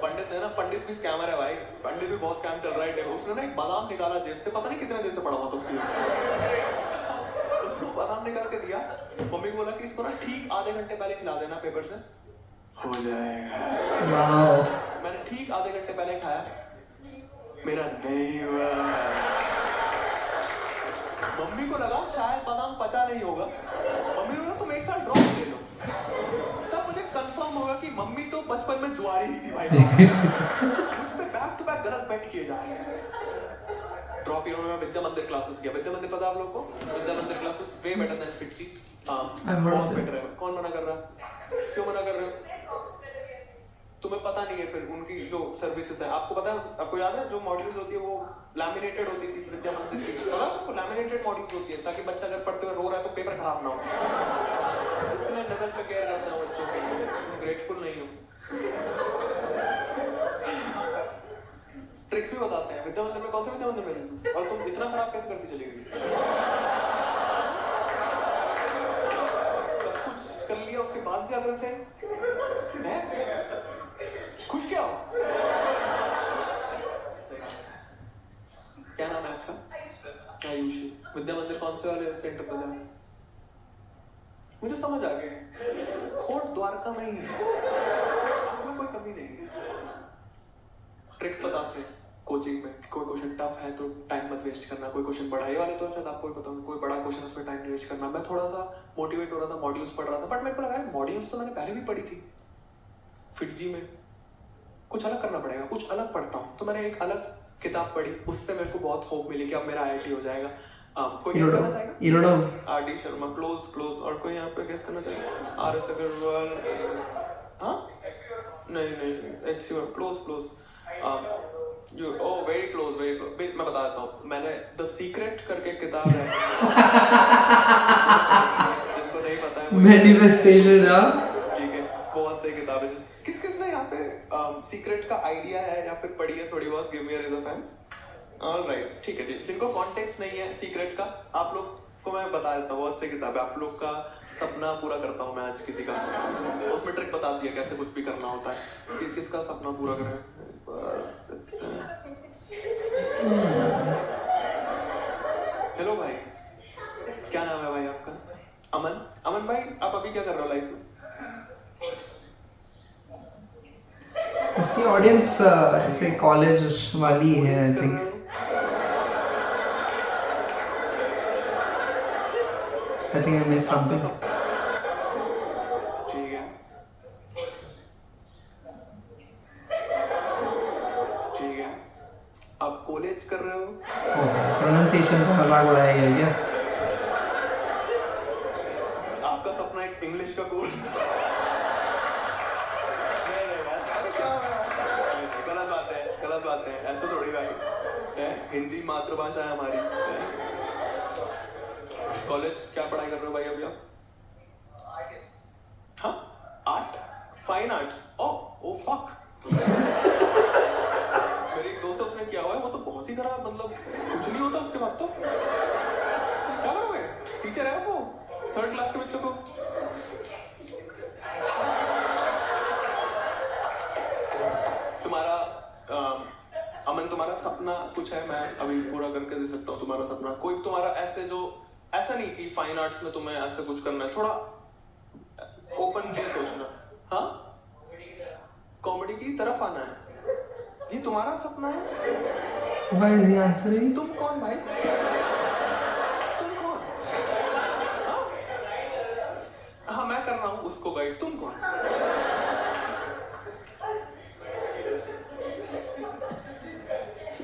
पंडित है ना, पंडित भी स्कैमर है भाई, पंडित भी बहुत स्कैम चल रहा है। उसने ना एक बादाम निकाला जेब से, पता नहीं कितने दिन से पड़ा हुआ था उसके। उसको बादाम निकाल के दिया, मम्मी को बोला कि इसको ना ठीक आधे घंटे पहले खिला देना पेपर से, हो जाएगा। वाओ। मैंने ठीक आधे घंटे पहले खाया, मेरा नहीं हुआ। मम्मी को लगा शायद बादाम पचा नहीं होगा। मम्मी ने बोला तुम एक साथ ड्रॉप ले लो। तब मुझे कंफर्म होगा कि मम्मी तो बचपन में जुआरी ही थी भाई। मुझ पे बैक टू बैक गलत बेट किए जा रहे हैं। ड्रॉप ईयर में मैं विद्या मंदिर क्लासेस किया। विद्या मंदिर पता आप लोग को? विद्या मंदिर classes way better than FIITJEE. बहुत बेटर है। कौन मना कर रहा है? क्यों मना कर रहे हो? तुम्हें पता नहीं है फिर उनकी जो सर्विसेज है। आपको पता है, आपको याद है जो मॉड्यूल्स होती है वो लैमिनेटेड होती थी विद्या मंदिर की। पता है आपको? लैमिनेटेड मॉड्यूल्स होती है ताकि बच्चा अगर पढ़ते हुए रो रहा है तो पेपर खराब ना हो। इतने लेवल पे केयर करता हूँ बच्चों के, ग्रेटफुल नहीं हूँ। ट्रिक्स भी बताते हैं विद्या मंदिर में। कौन सा विद्या मंदिर में? और तुम इतना खराब कैसे करती चली गई? सब कुछ कर लिया उसके बाद भी अगर से खुश क्या हो? क्या नाम है आपका? आयुषी। विद्या मंदिर कौन सा से वाले सेंटर पे जाना। मुझे समझ आ गया, खोट द्वारका में ही है, आप में कोई कमी नहीं है। ट्रिक्स बताते हैं कोचिंग में, कोई क्वेश्चन टफ है तो टाइम मत वेस्ट करना, कोई क्वेश्चन बड़ा है वाले तो शायद आपको भी पता होगा, कोई बड़ा क्वेश्चन उसमें टाइम वेस्ट करना। मैं थोड़ा सा मोटिवेट हो रहा था, मॉड्यूल्स पढ़ रहा था, बट मेरे को लगा मॉड्यूल्स तो मैंने पहले भी पढ़ी थी फिटजी में, कुछ अलग करना पड़ेगा, कुछ अलग पढ़ता हूँ। तो मैंने एक अलग किताब पढ़ी, उससे मेरे को बहुत होप मिली कि अब मेरा IIT हो जाएगा। कोई गेस करना चाहेगा? RD Sharma, close. और कोई यहाँ पे गेस करना चाहिए? RS अग्रवाल, हाँ नहीं एक्सीवर, क्लोज। Very close. मैं बता देता हूँ, मैंने द सीक्रेट करके किताब है, जिनको नहीं पता है मैनिफेस्टेशन, ठीक है, बहुत सही किताब है। किसने यहाँ पे सीक्रेट का आइडिया है या फिर पढ़ी है थोड़ी बहुत? Give me a raise of hands. Alright, ठीक है जी। जिनको कॉन्टेक्स्ट नहीं है सीक्रेट का, आप लोग को मैं बता देता हूँ, बहुत सही किताब है। आप लोग का सपना पूरा करता हूँ मैं आज किसी का, उसमें ट्रिक बता दिया कैसे कुछ भी करना होता है कि किसका सपना पूरा करें। हेलो भाई, क्या नाम है भाई आपका? अमन भाई, आप अभी क्या कर रहे हो लाइफ में? इसकी ऑडियंस ऐसे कॉलेज वाली है I think. I think I miss something. ठीक है, आप कॉलेज कर रहे हो? प्रोनाउंसिएशन का मजाक उड़ाया गया क्या? आपका सपना एक इंग्लिश का कोर्स? गलत बात है, ऐसा थोड़ी भाई है, हिंदी मातृभाषा है हमारी। कॉलेज क्या पढ़ाई कर रहे हो भाई अभी आप? हाँ, art, fine arts. Oh fuck, मेरे एक दोस्त उसने किया हुआ है, वो तो बहुत ही खराब, मतलब कुछ नहीं होता उसके बाद। तो क्या करोगे? टीचर है वो 3rd क्लास के बच्चों को। अमन, तुम्हारा सपना कुछ है, मैं अभी पूरा करके दे सकता हूँ तुम्हारा सपना। कोई तुम्हारा ऐसा नहीं कि फाइन आर्ट्स में तुम्हें ऐसे कुछ करना है, थोड़ा ओपनली सोचना। हाँ, कॉमेडी की तरफ आना है, ये तुम्हारा सपना है। Why is he answering? तुम कौन भाई? तुम कौन? हाँ, मैं कर रहा हूँ उसको गाइड, तुम कौन?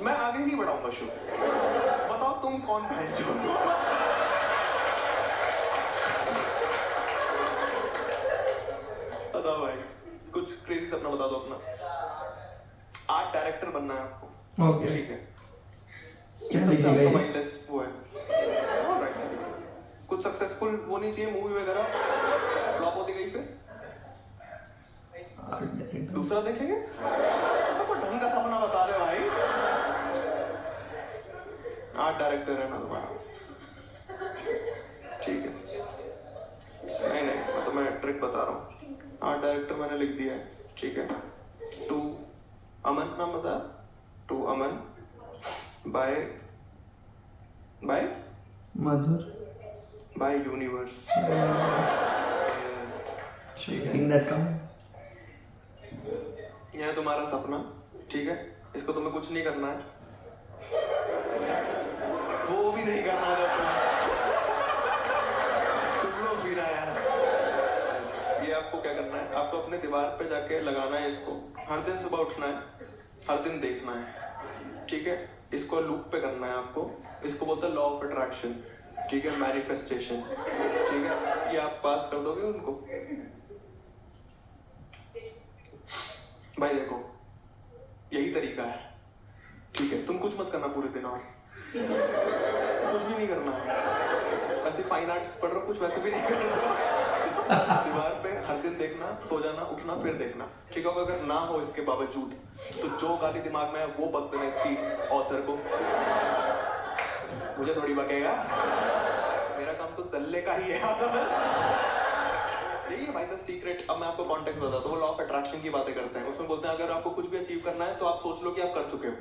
मैं आगे नहीं बढ़ाऊंगा शो, बताओ तुम कौन बहन जो? बताओ भाई, कुछ क्रेजी सपना बता दो अपना। आर्ट डायरेक्टर बनना है आपको, ओके, ठीक है? क्या लिखेगा ये? माई लिस्ट वो है। कुछ सक्सेसफुल वो नहीं चाहिए मूवी वगैरह, फ्लॉप होती गई फिर दूसरा देखेंगे। तो ढंग का सपना बता रहे हो भाई। आर्ट डायरेक्टर है ना तुम्हारा, ठीक है? नहीं, मैं ट्रिक बता रहा हूँ। आर्ट डायरेक्टर मैंने लिख दिया है, ठीक है? टू अमन, नाम बता। To Aman by Madhur, by universe. seeing that coming. यह है तुम्हारा सपना, ठीक है? इसको तुम्हें कुछ नहीं करना है, वो भी नहीं करना है, तुम लोग भी ना यार। ये आपको क्या करना है, आपको अपने दीवार पे जाके लगाना है इसको, हर दिन सुबह उठना है, हर दिन देखना है, ठीक है? इसको लूप पे करना है आपको। इसको बोलते हैं लॉ ऑफ अट्रैक्शन, ठीक है? मैनिफेस्टेशन, ठीक है? ये आप पास कर दोगे उनको। भाई देखो, यही तरीका है, ठीक है? तुम कुछ मत करना पूरे दिन, और कुछ भी नहीं करना है। ऐसे फाइन आर्ट्स पढ़ रहे हो, कुछ वैसे भी नहीं करना। दीवार पे हर दिन देखना, सो जाना, उठना, फिर देखना, ठीक है? अगर ना हो इसके बावजूद तो जो गाली दिमाग में है वो बक देना इसकी ऑथर को। मुझे थोड़ी बकेगा, मेरा काम तो दल्ले का ही है। यही है भाई द सीक्रेट। अब मैं आपको कॉन्टेक्स्ट बताता हूँ। वो लॉ ऑफ अट्रैक्शन की बातें करते हैं, उसमें बोलते हैं अगर आपको कुछ भी अचीव करना है तो आप सोच लो कि आप कर चुके हो,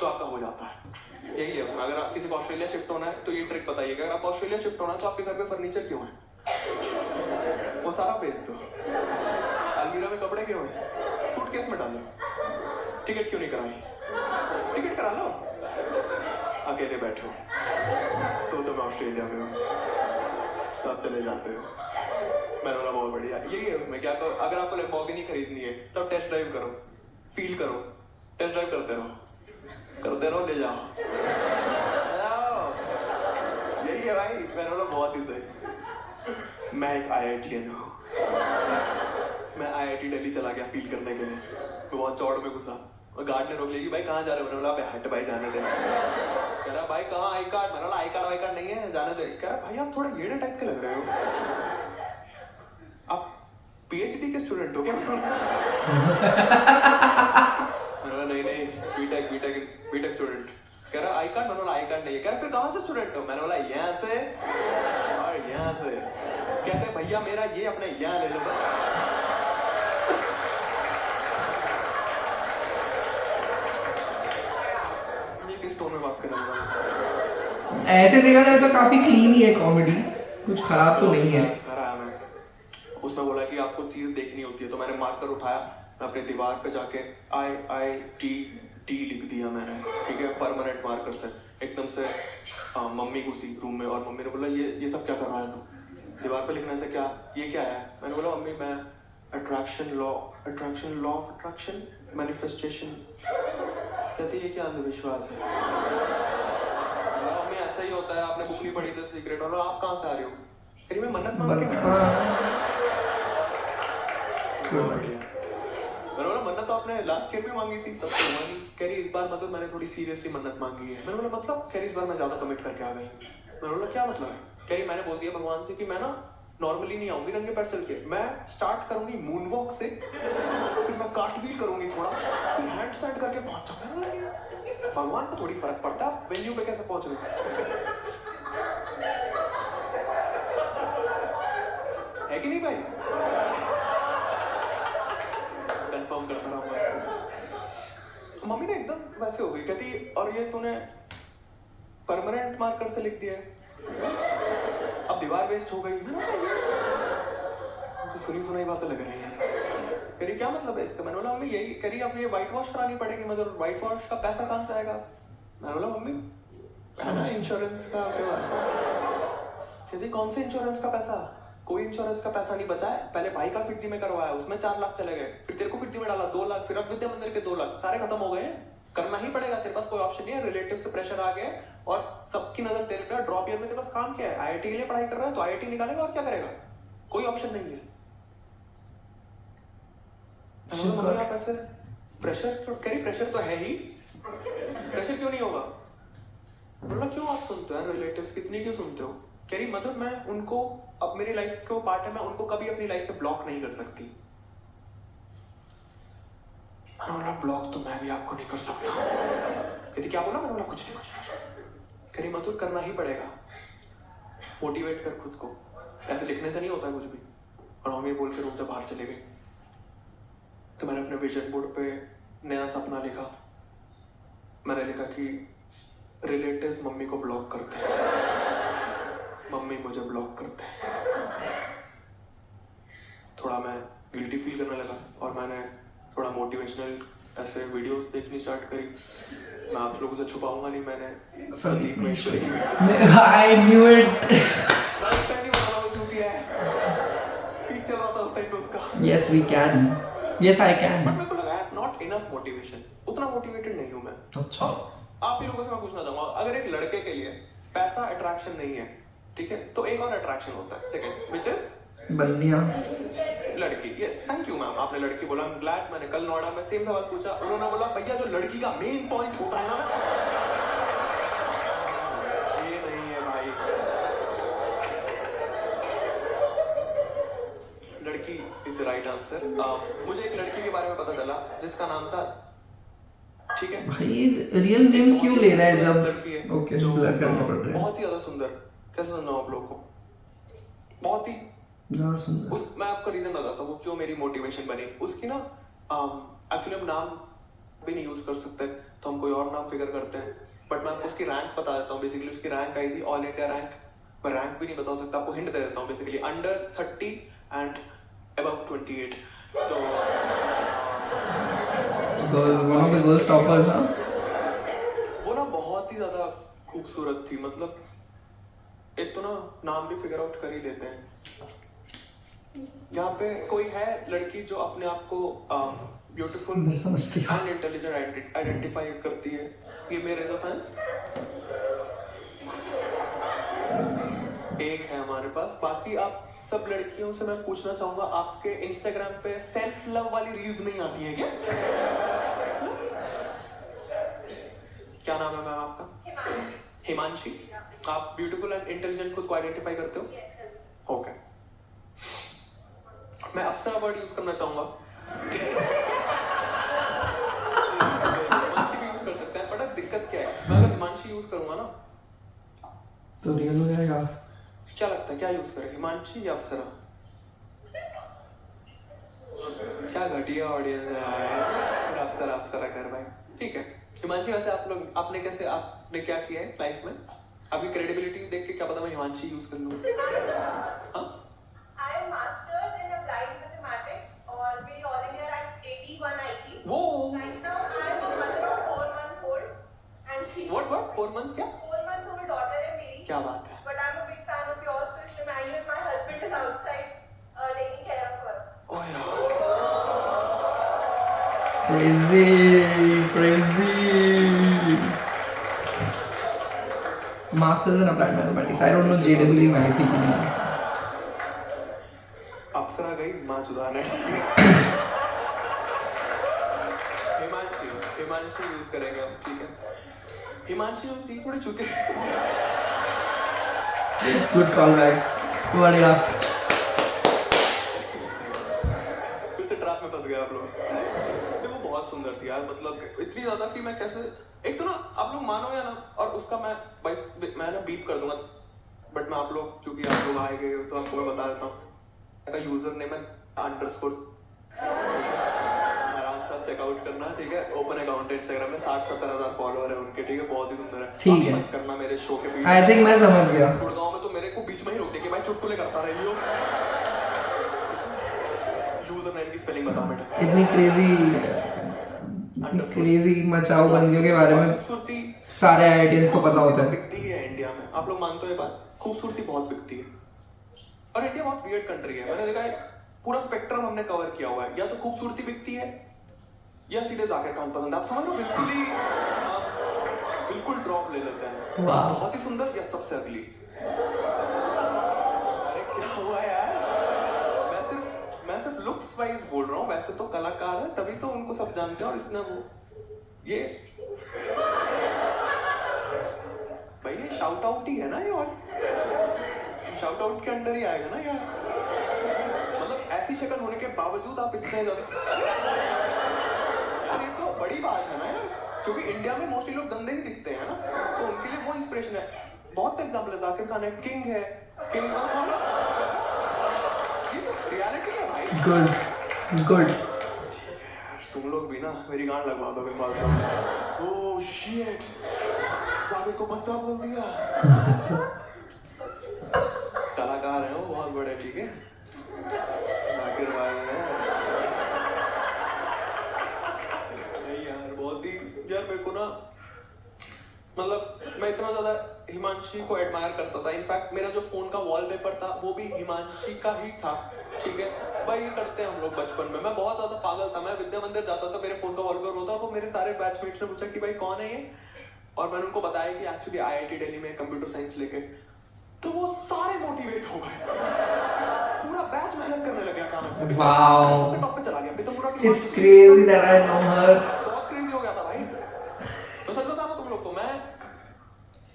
तो आपका हो जाता है। यही है उसमें। अगर आप किसी को ऑस्ट्रेलिया शिफ्ट होना है तो ये ट्रिक बताइएगा। अगर आप ऑस्ट्रेलिया शिफ्ट होना है तो आपके घर पे फर्नीचर क्यों है? वो सारा बेच दो। अलमीरा में कपड़े क्यों है? सूटकेस में डालो। टिकट क्यों नहीं कराई? टिकट करा लो। अकेले बैठो, सो तो मैं ऑस्ट्रेलिया में हूँ, तब चले जाते हो। मैंने बोला बहुत बढ़िया। यही है उसमें। क्या करो, अगर आपको लैम्बोर्गिनी खरीदनी है तब टेस्ट ड्राइव करो, फील करो, टेस्ट ड्राइव करते रहो, ले जाओ। यही है भाई। मैंने बोला बहुत ही सही। मैं एक IITian हूँ। मैं IIT दिल्ली चला गया फील करने के लिए। मैं बहुत चौड़ में घुसा और गार्ड ने रोक लिया कि भाई कहाँ जा रहे हो? मैंने बोला हट भाई जाने दे। कह रहा भाई कहाँ आई कार्ड? मैंने बोला आई कार्ड नहीं है, जाने दे। कह रहा भाई आप थोड़ा येड़े टाइप के लग रहे हो, आप PhD के स्टूडेंट हो क्या? नहीं बीटेक स्टूडेंट। कह रहा आई कार्ड? मैंने बोला आई कार्ड नहीं है। कह रहा फिर कहाँ से स्टूडेंट हो? मैंने बोला यहाँ से और यहाँ से। कहते भैया मेरा ये अपने यहाँ ले लो। ये किस टोन में बात कर रहा हूँ? ऐसे देखा जाए तो काफी क्लीन ही है कॉमेडी, कुछ खराब तो नहीं है। घर आया मैं, उसमें बोला कि आपको चीज देखनी होती है, तो मैंने मार्कर उठाया, मैं अपने दीवार पे जाके IIT लिख दिया मैंने, ठीक है, परमानेंट मार्कर से एकदम से। मम्मी घुसी रूम में और मम्मी ने बोला ये सब क्या कर रहा है तू? दीवार पे लिखने से क्या, ये क्या है? मैंने बोला मम्मी मैं attraction law of attraction manifestation. कहती है क्या अंधविश्वास है? मम्मी ऐसा ही होता है, आपने बुक नहीं पढ़ी थी सीक्रेट। और आप कहाँ से आ रहे हो? कह मैं मन्नत मांग के। मैंने बोला मन्नत तो आपने लास्ट ईयर भी मांगी थी, तब तो मांगी। कह रही इस बार मतलब मैंने थोड़ी सीरियसली मन्नत मांगी है। मैंने बोला मतलब? कह रही इस बार मैं ज्यादा कमिट करके आ गई। मैंने बोला क्या मतलब है? कह रही मैंने बोल दिया भगवान से कि मैं ना नॉर्मली नहीं आऊंगी नंगे पैर चल के, मैं स्टार्ट करूंगी मून वॉक से, फिर मैं कार्टव्हील करूंगी थोड़ा, फिर हैंड स्टैंड करके पहुंच जाऊंगा। भगवान को थोड़ी फर्क पड़ता है वेन्यू पे कैसे पहुंच रहे है कि नहीं भाई? कंफर्म करता रहा। मम्मी ने एकदम वैसे हो गई, कहती और ये तूने परमानेंट मार्कर से लिख दिया है, अब दीवार वेस्ट हो गई। तो सुनी सुनाई बातें लग रही हैं। कह रही क्या मतलब है इसका? मैंने बोला मम्मी यही। कह रही अब ये व्हाइट वॉश करानी पड़ेगी, मतलब व्हाइट वॉश का पैसा कहाँ से आएगा? मैंने बोला मम्मी है ना इंश्योरेंस का आपके पास। कहती कौन से इंश्योरेंस का पैसा? कोई इंश्योरेंस का पैसा नहीं बचा है। पहले भाई का फिटजी में करवाया, उसमें 4 लाख चले गए, फिर तेरे को फिटजी में डाला 2 लाख, फिर अब विद्या मंदिर के 2 लाख, सारे खत्म हो गए। करना ही पड़ेगा, तेरे पास कोई ऑप्शन नहीं है। रिलेटिव से प्रेशर आ गया और सबकी नजर तेरे पे। ड्रॉप ईयर में तेरे पास काम क्या है? IIT के लिए पढ़ाई कर रहा है तो IIT निकालेगा और क्या करेगा? कोई ऑप्शन नहीं है। आप ऐसे प्रेशर कह रही प्रेशर तो है ही, प्रेशर क्यों नहीं होगा? बोला क्यों आप सुनते हो रिलेटिव्स कितनी क्यों सुनते हो? कह रही मतलब मैं उनको, अब मेरी लाइफ को पार्ट है, मैं उनको कभी अपनी लाइफ से ब्लॉक नहीं कर सकती। मैंने बोला ब्लॉक तो मैं भी आपको नहीं कर सकता। कहती क्या बोला? मैंने बोला कुछ नहीं। कह रही मतलब करना ही पड़ेगा, मोटिवेट कर खुद को, ऐसे लिखने से नहीं होता कुछ भी। और हम ये बोल के रूम से बाहर चले गए। तो मैंने अपने विजन बोर्ड पे नया सपना लिखा। मैंने लिखा कि रिलेटिव्स मम्मी को ब्लॉक करते हैं, मम्मी मुझे ब्लॉक करते हैं। थोड़ा मैं गिल्टी फील करने लगा और मैंने थोड़ा मोटिवेशनल ऐसे वीडियोस देखनी स्टार्ट करी। मैं आप लोगों से छुपाऊंगा नहीं, मैंने संदीप महेश्वरी की I knew it. Yes we can. Yes I can. But मेरे को लगा नॉट इनफ मोटिवेशन, उतना मोटिवेटेड नहीं हूं मैं। अच्छा आप ही लोगों से मैं पूछना चाहूंगा, अगर एक लड़के के लिए पैसा अट्रैक्शन नहीं है, ठीक है, तो एक और अट्रैक्शन होता है सेकंड, व्हिच इज बंदियां, लड़की। यस थैंक यू मैम, आपने लड़की बोला। I am glad. मैंने कल नोएडा में सेम सवाल पूछा, उन्होंने बोला भैया जो लड़की का मेन पॉइंट होता है ना, ये नहीं है भाई। लड़की इज द राइट आंसर। मुझे एक लड़की के बारे में पता चला जिसका नाम था, ठीक है भाई रियल नेम्स क्यों ले रहा है जब? लड़की है ओके जो ब्लर करना पड़ रहा है। बहुत ही ज्यादा सुंदर। कैसे सुनना आप लोग को? बहुत ही ज्यादा सुंदर। मैं आपको रीजन बताता हूँ वो क्यों मेरी मोटिवेशन बनी। उसकी ना एक्चुअली हम नाम भी नहीं यूज कर सकते, तो हम कोई और नाम फिगर करते हैं। बट मैं आपको उसकी रैंक बता देता हूँ। बेसिकली उसकी रैंक आई थी ऑल इंडिया रैंक, मैं रैंक भी नहीं बता सकता, आपको हिंट दे देता हूँ। Basically under 30 and about 28। तो one of the girls toppers ना। वो ना बहुत ही ज्यादा खूबसूरत थी, मतलब एक तो ना नाम भी फिगर आउट कर ही लेते हैं। यहाँ पे कोई है लड़की जो अपने आप को ब्यूटीफुल समझती एंड इंटेलिजेंट आइडेंटिफाई करती है? ये मेरे दो फैंस एक है हमारे पास। बाकी आप सब लड़कियों से मैं पूछना चाहूंगा, आपके इंस्टाग्राम पे सेल्फ लव वाली रील्स नहीं आती है क्या? क्या नाम है मैम आपका? हिमांशी। आप ब्यूटीफुल एंड इंटेलिजेंट खुद को आइडेंटिफाई करते हो? ओके, मैं अप्सरा वर्ड यूज करना चाहूंगा। हिमांशी भी यूज कर सकते हैं, बट दिक्कत क्या है, मैं अगर हिमांशी यूज करूंगा ना तो रियल हो जाएगा। क्या लगता है क्या यूज करें, हिमांशी या अप्सरा? क्या घटिया ऑडियंस है यार। अप्सरा अप्सरा कर भाई, ठीक है। हिमांशी, वैसे आप लोग आपने क्या किया है लाइफ में? आपकी क्रेडिबिलिटी देख के क्या पता मैं हिमांशी यूज कर लूं। हाँ, I am masters in applied mathematics और मेरी ऑल इंडिया रैंक 81 आई थी। वो Right now I am a mother of 4-month-old and she what 4 months क्या? 4-month-old daughter है मेरी। क्या बात है। But I'm a big fan of yours, so इसलिए मैं आई हूँ। My husband is outside taking care of her. ओह यार, Crazy. Masters in applied mathematics. I don't know JEE में आई थी कि नहीं। अप्सरा गई माँ चुदाने। हिमांशी यूज करेंगे हम, ठीक है। हिमांशी थी थोड़ी चुती। Good call back. बढ़िया। फिर से ट्रैप में फंस गए आप लोग। वो बहुत सुंदर थी यार, मतलब इतनी ज्यादा कि मैं कैसे, एक तो ना आप लोग मानो या ना, और उसका मैं ना बीप कर दूंगा, बट मैं आप लोग, क्योंकि आप लोग आए गए हो तो आपको मैं बता देता हूँ। का यूजर नेम है _ आराम से चेकआउट करना, ठीक है। ओपन अकाउंट है इंस्टाग्राम में, 60-70 हजार फॉलोअर है उनके, ठीक है। बहुत ही सुंदर है, ठीक है। मत करना मेरे शो के बीच। I think मैं समझ गया। गुड़गांव में तो मेरे को बीच में ही रोक दे कि भाई चुटकुले करता रही हो। यूजर नेम की स्पेलिंग बताओ बेटा। इतनी क्रेजी मचाओ बंदियों के बारे में खूबसूरती सारे आईआईटीएंस को पता होता है। बिकती है इंडिया में, आप लोग मानते हो ये बात? खूबसूरती बहुत बिकती है, और इंडिया बहुत वियर्ड कंट्री है। मैंने देखा है पूरा स्पेक्ट्रम हमने कवर किया हुआ है, या तो खूबसूरती बिकती है या सीधे जाकर कान पसंद है। आप समझ लो, बिल्कुल ड्रॉप ले लेते हैं। वाह। बहुत ही सुंदर या सबसे अगली। अरे क्या हुआ यार, मैं सिर्फ लुक्स वाइज बोल रहा हूँ, वैसे तो कलाकार है तभी तो उनको सब जानते हैं। और इतना वो ये भाई ये शाउट आउट ही है ना, ये और शाउट आउट के अंडर ही आएगा ना यार। मतलब ऐसी शक्ल होने के बावजूद आप इतने ज्यादा यार, ये तो बड़ी बात है ना यार, क्योंकि इंडिया में मोस्टली लोग गंदे ही दिखते हैं ना, तो उनके लिए वो इंस्पिरेशन है। बहुत एग्जाम्पल है, जाकिर खान है, किंग है, किंग ये तो रियलिटी है भाई। गुड। तुम लोग भी ना मेरी गांड लगवा दोगे फालतू। ओह शिट, जाकिर को बत्ता बोल दिया। कलाकार है वो बहुत बड़े, ठीक है। जाकिर भाई है यार, बहुत ही यार मेरे को ना, मतलब मैं इतना ज्यादा हिमांशी को एडमायर करता था। इनफैक्ट मेरा जो फोन का वॉलपेपर था वो भी हिमांशी का ही था, ठीक है भाई। ये करते हैं हम लोग बचपन में। मैं बहुत ज्यादा पागल था, मैं विद्या मंदिर जाता था, मेरे फोन का वॉलपेपर होता, और वो मेरे सारे बैचमेट्स ने पूछा कि भाई कौन है ये, और मैंने उनको बताया कि एक्चुअली आईआईटी दिल्ली में कंप्यूटर साइंस लेके, तो वो सारे मोटिवेट हो गए, पूरा बैच मेहनत करने लग गया काम। वाओ, टॉप पे चला गया, पीतमपुरा की it's crazy that I know her. बहुत क्रेजी हो गया था भाई। तो सच बता रहा तुम लोग को, मैं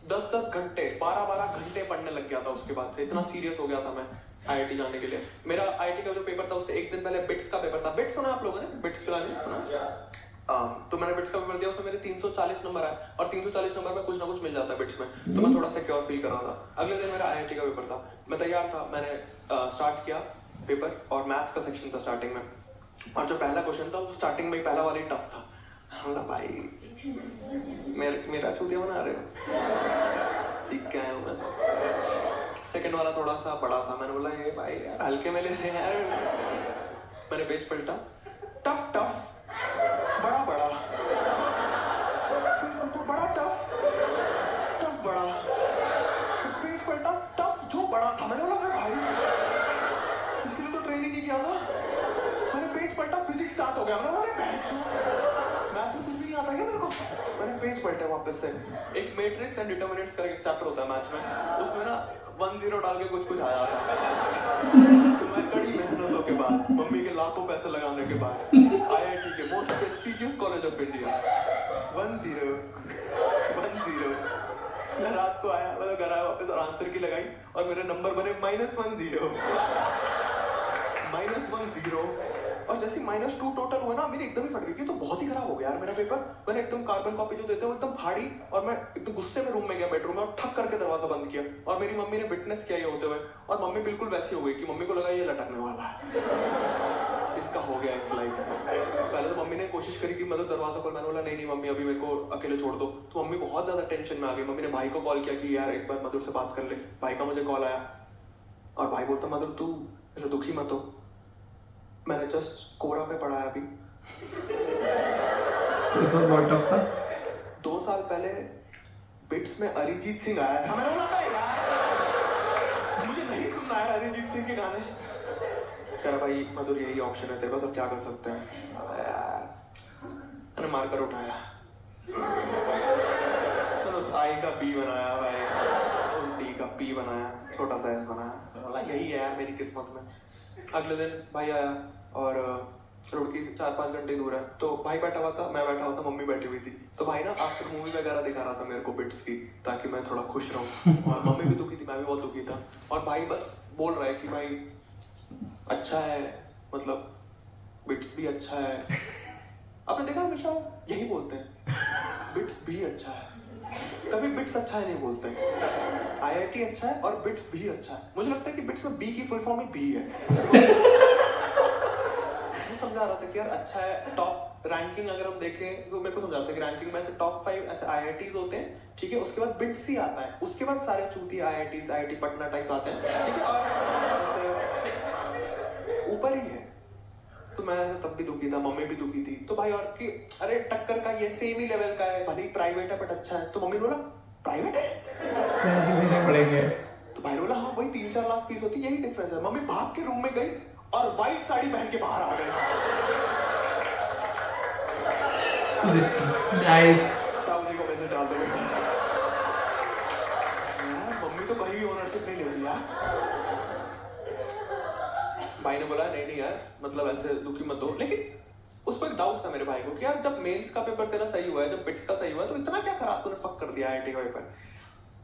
10-10 घंटे 12-12 घंटे पढ़ने लग गया था उसके बाद से। इतना सीरियस हो गया था मैं आईआईटी जाने के लिए। मेरा आईआईटी का जो पेपर था उससे एक दिन पहले बिट्स का पेपर था। बिट्स सुना आप लोगों ने? बिट्स चलाने सुना? तो मैंने बिट्स का पेपर दिया, उसमें मेरे 340 नंबर आए, और 340 नंबर में कुछ ना कुछ मिल जाता है बिट्स में, तो मैं थोड़ा सिक्योर फील कर रहा था। अगले दिन मेरा आईआईटी का पेपर था, मैं तैयार था, मैंने स्टार्ट किया पेपर, और मैथ्स का सेक्शन था स्टार्टिंग में, और जो पहला क्वेश्चन था वो स्टार्टिंग में ही पहला वाला ही टफ था। बोला भाई मेरा चूतिया बना रहे हो? सीख के आया हूँ मैं सब। सेकंड वाला थोड़ा सा बड़ा था, मैंने बोला ये भाई यार हल्के में ले रहे हैं यार। मैंने पेज पलटा, टफ टफ बड़ा बड़ा, बड़ा टफ टफ बड़ा, पेज पलटा टफ जो बड़ा था। मैंने बोला भाई इसके लिए तो ट्रेनिंग नहीं किया था। मैंने पेज पलटा, फिजिक्स स्टार्ट हो गया। मैंने बोला मैथ्स में कुछ भी नहीं आता क्या मेरे को? मैंने पेज पलटा वापस से। एक मैट्रिक्स एंड डिटरमिनेंट्स का एक चैप्टर होता है मैथ्स में, उसमें ना 1-0 डाल के कुछ आया था। तो मैं कड़ी मेहनतों के बाद, मम्मी के लाखों पैसे लगाने के बाद, IIT के most prestigious college of India 1-0 मैं रात को आया, मतलब घर आया वापस और आंसर की लगाई और मेरे नंबर बने -10 और जैसे -2 टोटल हुआ ना, मेरी एकदम ही फट गई कि तो बहुत ही खराब हो गया यार मेरा पेपर। मैंने एकदम कार्बन कॉपी जो देते हैं वो एकदम फाड़ी और मैं एकदम गुस्से में रूम में गया, बेडरूम में, और ठक करके दरवाजा बंद किया। और मेरी मम्मी ने विटनेस किया ये होते हुए, और मम्मी बिल्कुल वैसी हो गई कि मम्मी को लगा ये लटकने वाला है, इसका हो गया इस लाइफ से। पहले तो मम्मी ने कोशिश करी कि मतलब दरवाजा खोल, मैंने बोला नहीं मम्मी अभी मेरे को अकेले छोड़ दो। तो मम्मी बहुत ज्यादा टेंशन में आ गई। मम्मी ने भाई को कॉल किया कि यार एक बार मधुर से बात कर ले। भाई का मुझे कॉल आया और भाई बोलता मधुर तू ऐसे दुखी मत हो, मैंने जस्ट कोरा पे पढ़ा है अभी। पेपर बहुत टफ था। 2 साल पहले बिट्स में अरिजीत सिंह आया था। मैंने बोला यार मुझे नहीं सुनना है अरिजीत सिंह के गाने। कह रहा भाई मधुर यही ऑप्शन है तेरे पास, अब क्या कर सकते हैं यार। मैंने मार्कर उठाया, मैंने उस आई का बी बनाया भाई, उस डी का पी बनाया, छोटा सा एस बनाया। बोला यही है यार मेरी किस्मत में। अगले दिन भाई आया और रुड़की से 4-5 घंटे दूर है, तो भाई बैठा हुआ था, मैं बैठा हुआ था, मम्मी बैठी हुई थी। तो भाई ना आफ्टर मूवी वगैरह दिखा रहा था मेरे को बिट्स की, ताकि मैं थोड़ा खुश रहूं। और मम्मी भी दुखी थी, मैं भी बहुत दुखी था। और भाई बस बोल रहा है कि भाई अच्छा है, मतलब बिट्स भी अच्छा है। आपने देखा हमेशा यही बोलते हैं, बिट्स भी अच्छा है, कभी बिट्स अच्छा है नहीं बोलते। IIT अच्छा है और बिट्स भी अच्छा है। मुझे लगता है कि बिट्स में बी की फुल फॉर्म ही बी है। मैं समझा रहा था कि यार अच्छा है। टॉप रैंकिंग अगर हम देखें तो मेरे को समझाते हैं कि रैंकिंग में ऐसे टॉप 5 ऐसे IITs होते हैं, ठीक है। उसके बाद बिट्स ही आता है, उसके बाद सारे चूती IITs, IIT पटना टाइप आते हैं, ठीक है। और ऊपर ही है। तो मैं ऐसे तब भी दुखी था, मम्मी भी दुखी थी। तो भाई और कि अरे टक्कर का ये सेम ही लेवल का है, भले ही प्राइवेट है बट अच्छा है। तो मम्मी बोला प्राइवेट है, पैसे देने पड़ेंगे। तो भाई बोला हाँ वही 3-4 लाख फीस होती है, यही डिफरेंस है। मम्मी भाग के रूम में गई और व्हाइट साड़ी पहन के बाहर आ गई। नाइस। ताऊ जी को मैसेज डाल दो बेटा। यार मम्मी तो कहीं भी ओनरशिप नहीं लेती यार। भाई ने बोला नहीं यार मतलब ऐसे दुखी मत हो। लेकिन उसको एक डाउट था मेरे भाई को कि यार जब मेंस का पेपर तेरा सही हुआ है, जब बिट्स का सही हुआ है, तो इतना क्या खराब तूने फक कर दिया IIT का पेपर।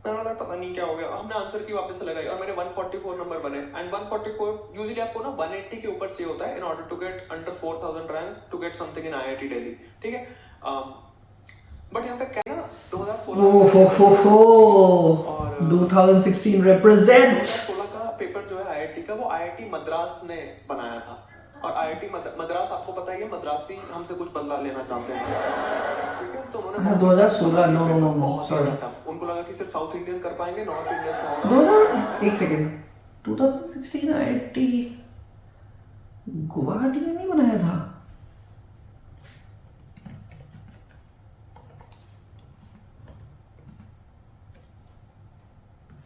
मैंने बोला पता नहीं क्या हो गया। हमने आंसर की वापस से लगाई और मेरे 144 नंबर बने। एंड 144 यूजुअली आपको ना 180 के ऊपर चाहिए होता है in order to get under 4000 rank to get something in IIT Delhi, ठीक है। बट यहाँ पे क्या है ना 2016 और 2016 represents 2016 का पेपर जो है IIT का, वो IIT मद्रास ने बनाया था। और IIT मद्रास आपको पता ही है, मद्रासी हमसे कुछ बदला लेना चाहते हैं, ठीक है। तो उन्होंने 2016 नो सॉरी टफ, उनको लगा कि सिर्फ साउथ इंडियन कर पाएंगे, नॉर्थ इंडियन से होगा। एक सेकंड, 2016 IIT गुवाहाटी में नहीं बनाया था?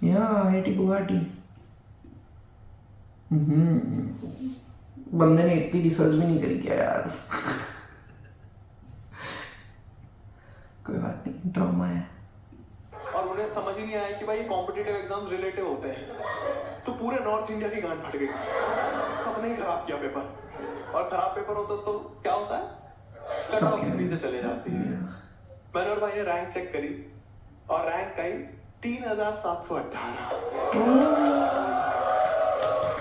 या IIT गुवाहाटी। बंदे ने इतनी रिसर्च भी नहीं करी क्या यार। कोई बात नहीं, ड्रामा है। और उन्हें समझ ही नहीं आया कि भाई कॉम्पिटिटिव एग्जाम्स रिलेटिव होते हैं। तो पूरे नॉर्थ इंडिया की गांड फट गई, सबने ही खराब किया पेपर। और खराब पेपर होता तो क्या होता है, कट ऑफ नीचे चले जाती है। मैंने और भाई ने रैंक चेक करी और रैंक आई 3718।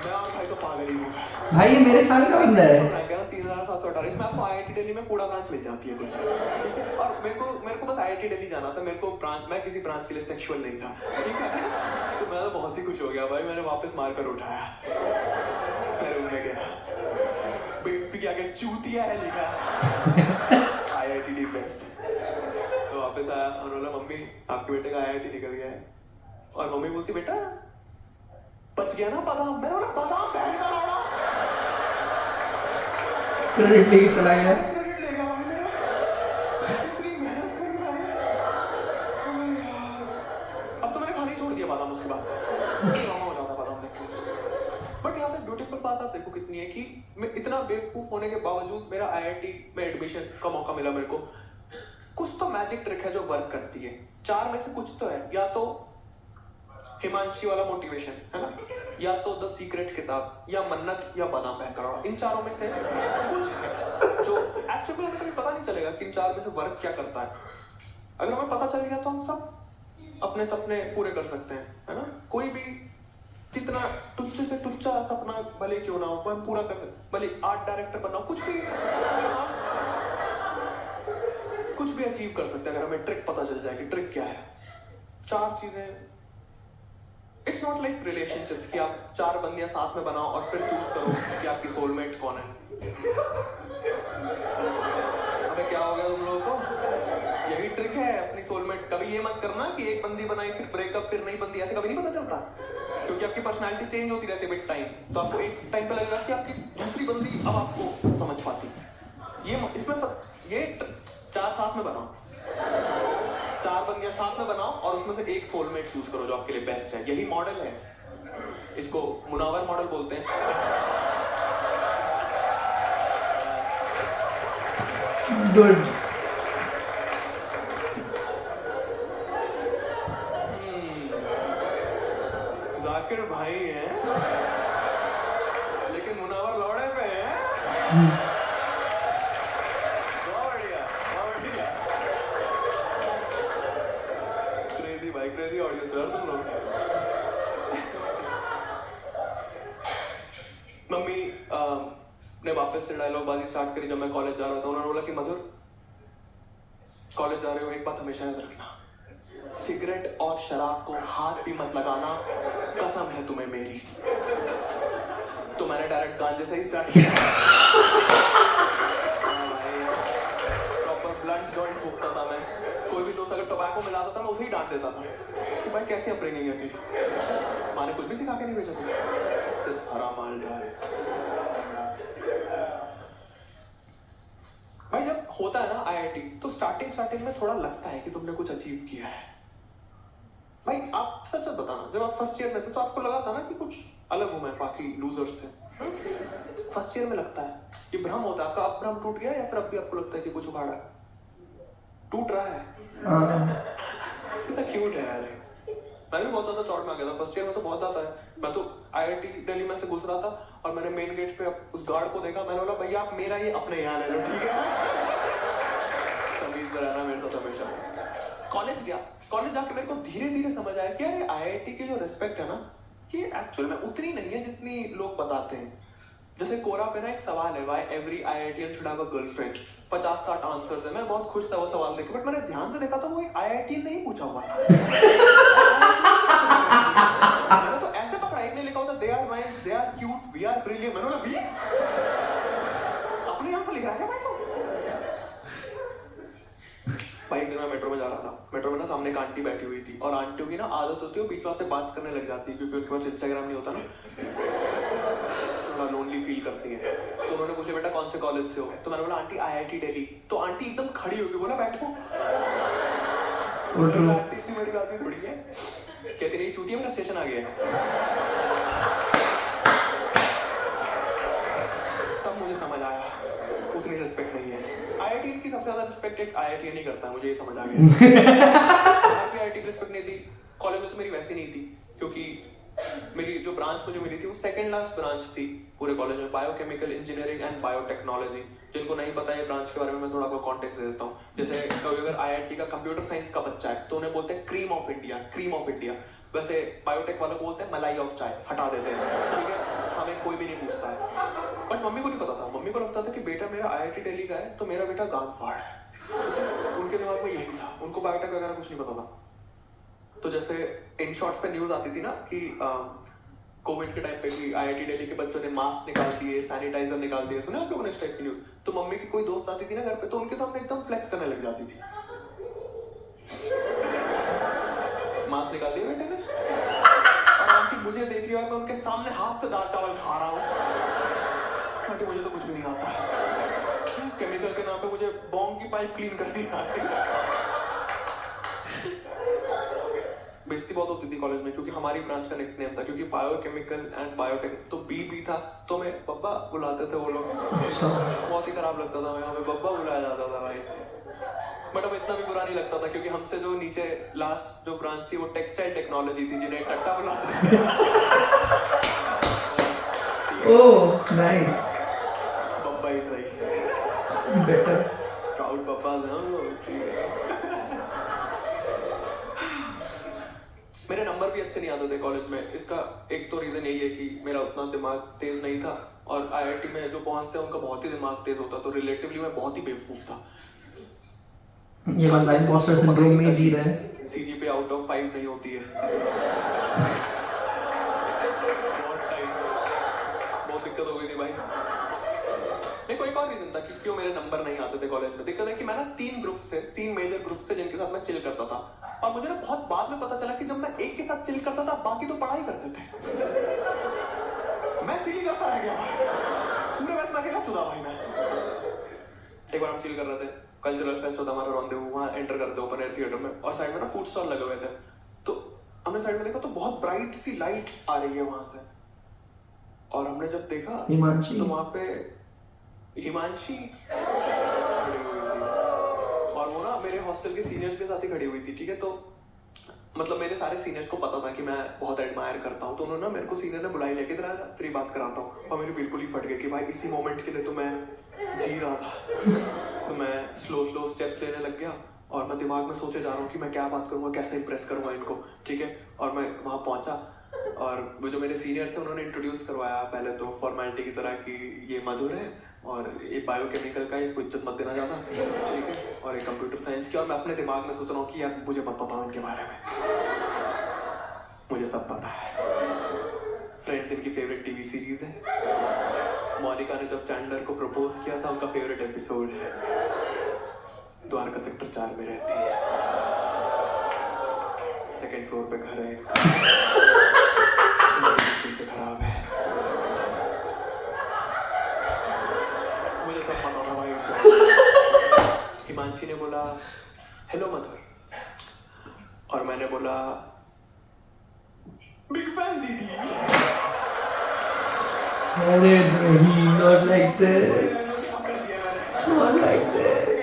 मैं और भाई तो पागल ही हो गए। भाई ये मेरे साल का बंदा है। 3718। इसमें आपको IIT दिल्ली में कूड़ा ब्रांच मिल जाती है कुछ, ठीक है। और मेरे को बस IIT दिल्ली जाना था। मेरे को ब्रांच, मैं किसी ब्रांच के लिए सेक्सुअल नहीं था, ठीक है। तो मैं तो बहुत ही खुश हो गया भाई। मैंने वापस मारकर उठाया, मैं रूम में गया, बिट्स भी क्या चूतिया है लिखा। IIT best. तो वापस आया और बोला मम्मी आपके बेटे का IIT निकल गया है। और मम्मी बोलती बेटा बच गया ना बादाम। मैं बोला बादाम बहन का लौड़ा। क्रेडिट लेके चला गया। क्रेडिट ले गया भाई मेरा। इतनी मेहनत करी मैंने। अबे यार अब तो मैंने खाना ही छोड़ दिया बादाम उसके बाद से। ड्रामा हो जाता बादाम देख के। बट यहाँ पे ब्यूटीफुल बात आप देखो कितनी है कि मैं इतना बेवकूफ होने के बावजूद मेरा IIT में एडमिशन का मौका मिला मेरे को। कुछ तो मैजिक ट्रिक है जो वर्क करती है। 4 में से कुछ तो है, या तो हिमांशी वाला मोटिवेशन है ना, या तो द सीक्रेट किताब, या मन्नत, या बादाम बहन का लौड़ा। इन चारों में से कुछ है जो एक्चुअली हमें कभी पता नहीं चलेगा कि इन 4 में से वर्क क्या करता है। अगर हमें पता चल गया तो हम सब अपने सपने पूरे कर सकते हैं, है ना। कोई भी कितना तुच्छ से तुच्छ सपना भले क्यों ना हो वो हम पूरा कर सकते। भले आर्ट डायरेक्टर बनना हो, कुछ भी अचीव कर सकते हैं अगर हमें ट्रिक पता चल जाए कि ट्रिक क्या है। 4 चीजें। इट्स नॉट लाइक रिलेशनशिप्स कि आप 4 बंदियां साथ में बनाओ और फिर चूज करो कि आपकी सोलमेट कौन है। अबे क्या हो गया तुम लोगों को? यही ट्रिक है अपनी सोलमेट। कभी ये मत करना कि एक बंदी बनाई फिर ब्रेकअप फिर नई बंदी, ऐसे कभी नहीं पता चलता। क्योंकि आपकी पर्सनालिटी चेंज होती रहती है विद टाइम। तो आपको एक टाइम पे लगेगा कि आपकी दूसरी बंदी अब आपको समझ पाती। ये 4 साथ में बनाओ, 4 बंदियां साथ में बनाओ और उसमें से एक सोलमेट चूज करो जो आपके लिए बेस्ट है। यही मॉडल है, इसको मुनावर मॉडल बोलते हैं। गुड। जाकिर भाई हैं लेकिन मुनावर लौड़े पे हैं। क्रेजी ऑडियंस यार तुम लोग। मम्मी ने वापस से डायलॉग बाजी स्टार्ट करी जब मैं कॉलेज जा रहा था। उन्होंने बोला कि मधुर कॉलेज जा रहे हो, एक बात हमेशा याद रखना, सिगरेट और शराब को हाथ भी मत लगाना, कसम है तुम्हें मेरी। तो मैंने डायरेक्ट गांजे से ही स्टार्ट किया। प्रॉपर ब्लंट जॉइंट फूकता था मैं। कोई भी दोस्त अगर टोबैको मिलाता था मैं उसे ही डांट देता था कि भाई कैसी अपब्रिंगिंग है तेरी। माँ ने कुछ भी सिखा के नहीं भेजा था, सिर्फ हराम माल जाए। भाई जब होता है ना IIT तो स्टार्टिंग में थोड़ा लगता है कि तुमने कुछ अचीव किया है। भाई आप सच सच बताना, जब आप फर्स्ट ईयर में थे तो आपको लगा था ना कि कुछ अलग हूं मैं बाकी लूजर्स से? फर्स्ट ईयर में लगता है, ये भ्रम होता है। आपका अब भ्रम टूट गया या फिर अब भी आपको लगता है कि कुछ उखाड़ा है? टूट रहा है। कितना क्यूट है यार। मैं भी बहुत ज्यादा चौड़ में आ गया था फर्स्ट ईयर में, तो बहुत ज्यादा है। मैं तो IIT दिल्ली में से घुस रहा था और मैंने मेन गेट पे उस गार्ड को देखा। मैंने बोला भैया आप मेरा ये अपने यहाँ ले लो, ठीक है? तमीज बनाना मेरे साथ हमेशा। कॉलेज गया, कॉलेज जाके मेरे को धीरे धीरे समझ आया कि यार IIT की जो रिस्पेक्ट है ना, कि एक्चुअल में उतनी नहीं है जितनी लोग बताते हैं। जैसे कोरा पे ना एक सवाल है, why every IITian should have a girlfriend? 50-60 answers है। मैं बहुत खुश था वो सवाल देख के, बट मैंने ध्यान से देखा तो वो एक IITian नहीं पूछा हुआ था। मैंने तो ऐसे पकड़ा, एक ने लिखा होता they are nice, they are cute, we are brilliant। मैंने बोला भी अपने यहाँ से लिख रहा है भाई तो। भाई एक दिन मैं मेट्रो में जा रहा था। मेट्रो में ना सामने एक आंटी बैठी हुई थी और आंटियों की ना आदत होती है बीच में आपसे बात करने लग जाती है क्योंकि उनके पास इंस्टाग्राम नहीं होता ना, थोड़ा लोनली फील करती है। तो उन्होंने पूछा बेटा कौन से कॉलेज से हो? तो मैंने बोला आंटी IIT दिल्ली। तो आंटी एकदम खड़ी होकर बोला बैठो। आंटी इतनी बड़ी बात थोड़ी है, कहती नहीं चूतिया मेरा स्टेशन आ गया। तब मुझे समझ आया उतनी रिस्पेक्ट नहीं है। IIT की सबसे ज्यादा रिस्पेक्ट एक IIT नहीं करता है, मुझे ये समझ आ गया। IIT की रिस्पेक्ट नहीं थी कॉलेज में, तो मेरी वैसी नहीं थी क्योंकि मेरी जो ब्रांच मुझे मिली थी वो सेकंड लास्ट ब्रांच थी पूरे कॉलेज में, बायोकेमिकल इंजीनियरिंग एंड बायोटेक्नोलॉजी। जिनको नहीं पता है ब्रांच के बारे में मैं थोड़ा आपको कॉन्टेक्स्ट दे देता हूँ। जैसे कभी अगर IIT का कंप्यूटर साइंस का बच्चा है तो उन्हें बोलते हैं cream of India, cream of India. वैसे बायोटेक वालों को बोलते हैं मलाई ऑफ चाय, हटा देते हैं, ठीक है? हमें कोई भी नहीं पूछता है। बट मम्मी को नहीं पता था। मम्मी को लगता था कि बेटा मेरा IIT दिल्ली का है तो मेरा बेटा गांड फाड़ है। उनके दिमाग में यही था, उनको बायोटेक वगैरह कुछ नहीं पता था। तो जैसे इन शॉर्ट्स पे न्यूज आती थी ना कि कोविड के टाइम पे भी IIT दिल्ली के बच्चों ने मास्क निकाल दिए, सैनिटाइजर निकाल दिए, सुना आप लोगों ने इस टाइप की न्यूज? तो मम्मी की कोई दोस्त आती थी ना घर पे तो उनके सामने एकदम फ्लेक्स करने लग जाती थी। मास्क निकाल दिया बेटे ने, और आंटी मुझे देख रही है, मैं उनके सामने हाथ से दाल चावल खा रहा हूँ। आंटी मुझे तो कुछ भी नहीं आता, केमिकल के नाम पे मुझे बॉम्ब की पाइप क्लीन करनी आती। बेइज्जती बहुत होती थी कॉलेज में, क्योंकि हमारी ब्रांच का निकनेम था, क्योंकि बायोकेमिकल एंड बायोटेक तो बी था, तो मैं बब्बा बुलाते थे वो लोग। बहुत ही खराब लगता था, मैं हमें बब्बा बुलाया जाता था भाई। बट अब इतना भी बुरा नहीं लगता था, क्योंकि हमसे जो नीचे लास्ट जो ब्रांच थी वो टेक्सटाइल टेक्नोलॉजी थी, जिन्हें टट्टा बुलाते थे। ओह नाइस, बब्बा ही सही, बेटर। प्राउड बब्बा थे हम लोग। मेरे नंबर भी अच्छे नहीं आते थे कॉलेज में। इसका एक तो रीजन यही है कि मेरा उतना दिमाग तेज नहीं था, और IIT में जो पहुंचते हैं उनका बहुत ही दिमाग तेज होता, तो रिलेटिवली मैं बहुत ही बेवकूफ था। ये बंदा इम्पोस्टर सिंड्रोम में जी रहा है। CGPA आउट ऑफ 5 नहीं होती है। बहुत दिक्कत हो गई थी भाई। नहीं, कोई और रीजन था कि क्यों मेरे नंबर नहीं आते थे कॉलेज में। दिक्कत है कि मैं ना 3 मेजर ग्रुप्स थे जिनके साथ मैं चिल करता था, और मुझे ना बहुत बाद में पता चला कि जब मैं एक के साथ चिल करता था बाकी तो पढ़ाई करते थे। मैं चिल ही करता रह गया पूरे बैच में, अकेला चुदा भाई मैं। एक बार हम चिल कर रहे थे, कल्चरल फेस्ट होता हमारा रॉन्डेवू, वहां एंटर करते ओपन एयर थिएटर में, और साइड में ना फूड स्टॉल लगे हुए थे। तो हमने साइड में देखा तो बहुत ब्राइट सी लाइट आ रही है वहां से, और हमने जब देखा हिमांशी, तो वहां पे हिमांशी खड़ी हुई थी, और वो ना मेरे हॉस्टल के सीनियर्स के साथ ही खड़ी हुई थी। ठीक है, तो मतलब मेरे सारे सीनियर्स को पता था कि मैं बहुत एडमायर करता हूँ, तो उन्होंने मेरे को सीनियर ने बुलाई लेके इधर तेरी बात कराता हूँ, और मेरे बिल्कुल ही फट गए कि भाई इसी मोमेंट के लिए तो मैं जी रहा था। तो मैं स्लो स्टेप्स लेने लग गया, और मैं दिमाग में सोचे जा रहा हूँ कि मैं क्या बात करूँगा, कैसे इंप्रेस करूँगा इनको। ठीक है, और मैं वहाँ पहुँचा, और वो जो मेरे सीनियर थे उन्होंने इंट्रोड्यूस करवाया पहले तो फॉर्मेलिटी की तरह कि ये मधुर है, और ये बायोकेमिकल का है, इसको इज्जत मत देना ज़्यादा। ठीक है, और ये कंप्यूटर साइंस की। और मैं अपने दिमाग में सोच रहा हूँ कि यार मुझे मत बताओ इनके बारे में, मुझे सब पता है। फ्रेंड्स इनकी फेवरेट टीवी सीरीज है। मोनिका ने जब चैंडलर को प्रपोज किया था, उनका फेवरेट एपिसोड है। द्वारका सेक्टर 4 में रहती है, 2nd फ्लोर पे घर है, खराब है। मुझे सब पता था भाई। हिमांशी ने बोला हेलो मधुर, और मैंने बोला बिग फैन दीदी। अरे नहीं, not like this, not like this।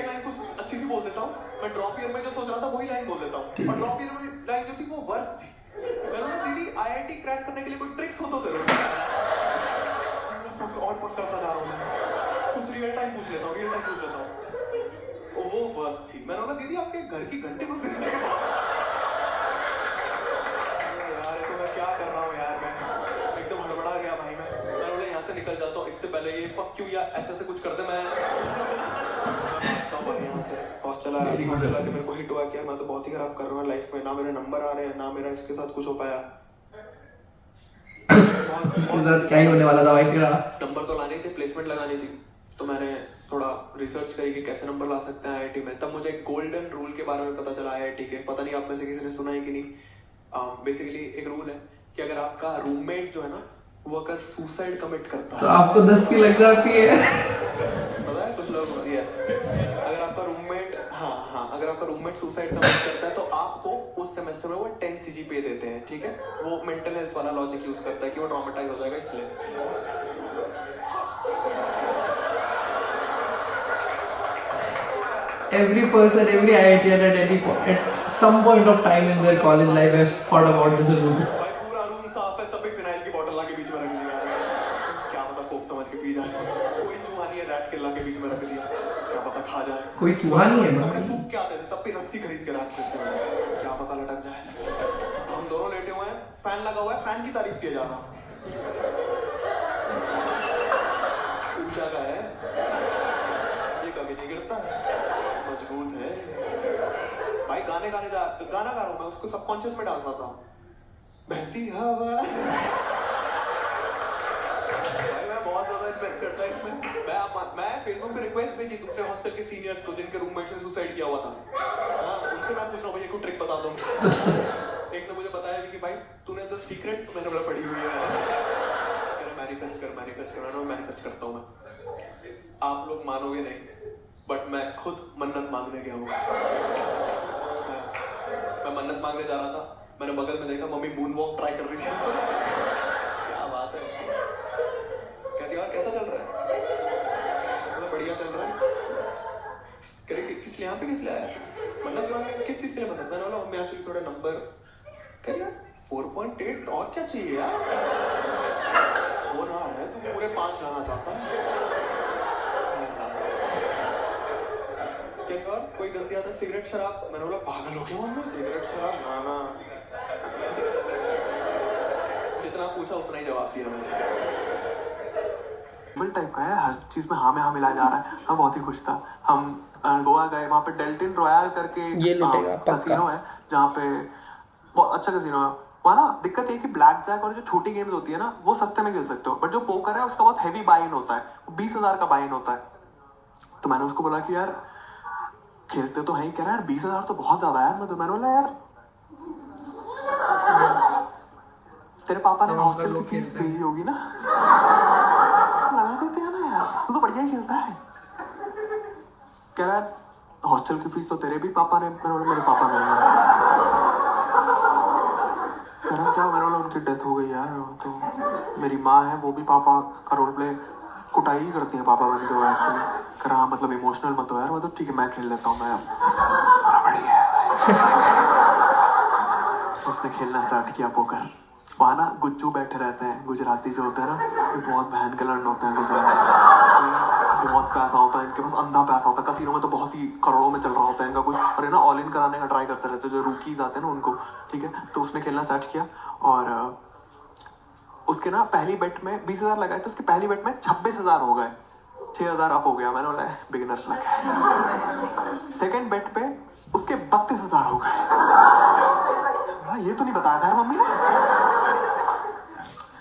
अच्छी सी बोल देता हूँ, मैं ड्रॉप ईयर में जो सोच रहा था वही लाइन बोल देता हूँ, और ड्रॉप ईयर में लाइन जो थी वो वर्स थी। मैंने बोला दीदी IIT क्रैक करने के लिए कोई ट्रिक्स हो तो जरूर। और फक करता जा रहा हूँ मैं, कुछ रियल टाइम पूछ लेता हूँ। वो वर्स थी। मैंने बोला दीदी आपके घर की घंटी कुछ देर से यार, ये तो मैं क्या कर रहा हूँ यार, मैं एकदम हड़बड़ा गया भाई। मैंने बोला यहाँ से निकल जाता हूँ, इससे पहले ये फक क्यों या ऐसे कुछ करते। मैं हॉस्टल आके मेरे को हिट हुआ कि मैं तो बहुत ही खराब कर रहा हूँ लाइफ में, ना मेरे नंबर आ रहे हैं, ना मेरा इसके साथ कुछ हो पाया। इसके साथ क्या ही होने वाला था भाई तेरा? नंबर तो लाने थे, प्लेसमेंट लगानी थी, तो मैंने थोड़ा रिसर्च करी कि कैसे नंबर ला सकते हैं IIT में। तब मुझे गोल्डन रूल के बारे में पता चला IIT के। पता नहीं आप में से किसी ने सुना है कि नहीं। बेसिकली एक रूल है कि अगर आपका रूममेट जो है ना, वो अगर सुसाइड कमिट करता है तो आपको 10 की लग जाती है। पता है कुछ लोग, यस, अगर आपका रूममेट अगर आपका रूममेट सुसाइड कमिट करता है तो आपको उस सेमेस्टर में वो 10 CGPA देते हैं। ठीक है, वो मेंटल हेल्थ वाला लॉजिक यूज करता है कि वो ट्रॉमेटाइज हो जाएगा इसलिए। Every person, every IITian at some point of time in their college life has thought about this rule. भाई पूरा रूम साफ है, तब भी फिनाइल की बोतल लाके बीच में रख दिया। क्या पता कोक समझ के पी जाए, कोई चूहा नहीं है, रैट के लाके बीच में रख दिया, क्या पता खा जाए। कोई चूहा नहीं है हमने सूप क्या आते थे, तब भी रस्सी खरीद के रैट खेलते हैं, क्या पता लटक जाए। हम दोनों लेटे हुए हैं, फैन लगा हुआ है, फैन की तारीफ किया जा रहा ऊर्जा का है, ये कभी नहीं गिरता, मजबूत है भाई। गाना गा रहा हूँ मैं, उसको सबकॉन्शियस में डाल रहा था। बहती हवा फेसबुक पे रिक्वेस्ट भेजी दूसरे हॉस्टल के सीनियर्स को जिनके रूममेट्स ने सुसाइड किया हुआ था। हाँ, उनसे मैं पूछ रहा हूँ भाई एक को ट्रिक बता दो। एक ने मुझे बताया भी कि भाई तूने द सीक्रेट मैंने बोला पढ़ी हुई है। कह रहा मैनिफेस्ट कर मैनिफेस्ट करता हूँ मैं। आप लोग मानोगे नहीं बट मैं खुद मन्नत मांगने गया हूँ। मैं मन्नत मांगने जा रहा था, मैंने बगल में देखा मम्मी मून वॉक ट्राई कर रही है। क्या बात है, कहती यार कैसा चल रहा है? बढ़िया चल रहा है। कह रहे किस लिए यहाँ पे किस लिए आया? मन्नत मांगने किस चीज के लिए मन्नत? मैंने बोला मम्मी एक्चुअली थोड़े नंबर। कह रही 4.8 और क्या चाहिए यार? हो रहा है तू पूरे 5 लाना चाहता है। क्या कोई गलती आता सिगरेट शराब? मैंने बोला पागल हो गया मम्मी, सिगरेट शराब ना। जितना पूछा उतना ही जवाब दिया मैंने। टाइप का है, हर चीज में हाँ में हाँ मिलाया जा रहा है। मैं बहुत ही खुश था। हम गोवा गए, वहाँ पे डेल्टिन रॉयल करके ये लुटेगा कसिनो है जहाँ पे बहुत अच्छा कसिनो है। वहाँ ना दिक्कत ये कि ब्लैक जैक और जो छोटी गेम्स होती है ना वो सस्ते में खेल सकते हो, बट जो पोकर है उसका बहुत हैवी बाय इन होता है, 20,000 का बाय इन होता है। तो मैंने उसको बोला कि यार खेलते तो है ही। कह रहा यार 20,000 तो बहुत ज्यादा है। मैंने बोला यार तेरे पापा ने हॉस्टल की फीस भेजी होगी ना, लगा देते हैं ना यार, तू तो बढ़िया ही खेलता है। कह रहा है हॉस्टल की फीस तो तेरे भी पापा ने। मैंने बोला मेरे पापा ने। कह रहा क्या? मैंने बोला उनकी डेथ हो गई यार। तो मेरी माँ है, वो भी पापा का रोल प्ले कुटाई ही करती है पापा बन के वो एक्चुअली। कह रहा मतलब इमोशनल मत हो यार। मैं तो ठीक है मैं खेल लेता हूँ, मैं बढ़िया है। उसने खेलना स्टार्ट किया पोकर। वहाँ ना गुज्जू बैठे रहते हैं, गुजराती जो होते हैं ना, ये बहुत भयंकर कलर होते हैं गुजराती। बहुत पैसा होता है इनके पास, अंधा पैसा होता है। कसीनो में तो बहुत ही करोड़ों में चल रहा होता है इनका कुछ। और ये ना ऑल इन कराने का ट्राई करते रहते हैं जो रूकीज आते हैं ना उनको। ठीक है, तो उसने खेलना स्टार्ट किया और उसके ना पहली बेट में 20,000 लगाए, तो उसकी पहली बेट में 26,000 हो गए, 6,000 अप हो गया। मैंने बोला बिगिनर्स लक है। सेकेंड बेट पे उसके 32,000 हो गए। ये तो नहीं बताया था यार मम्मी ने।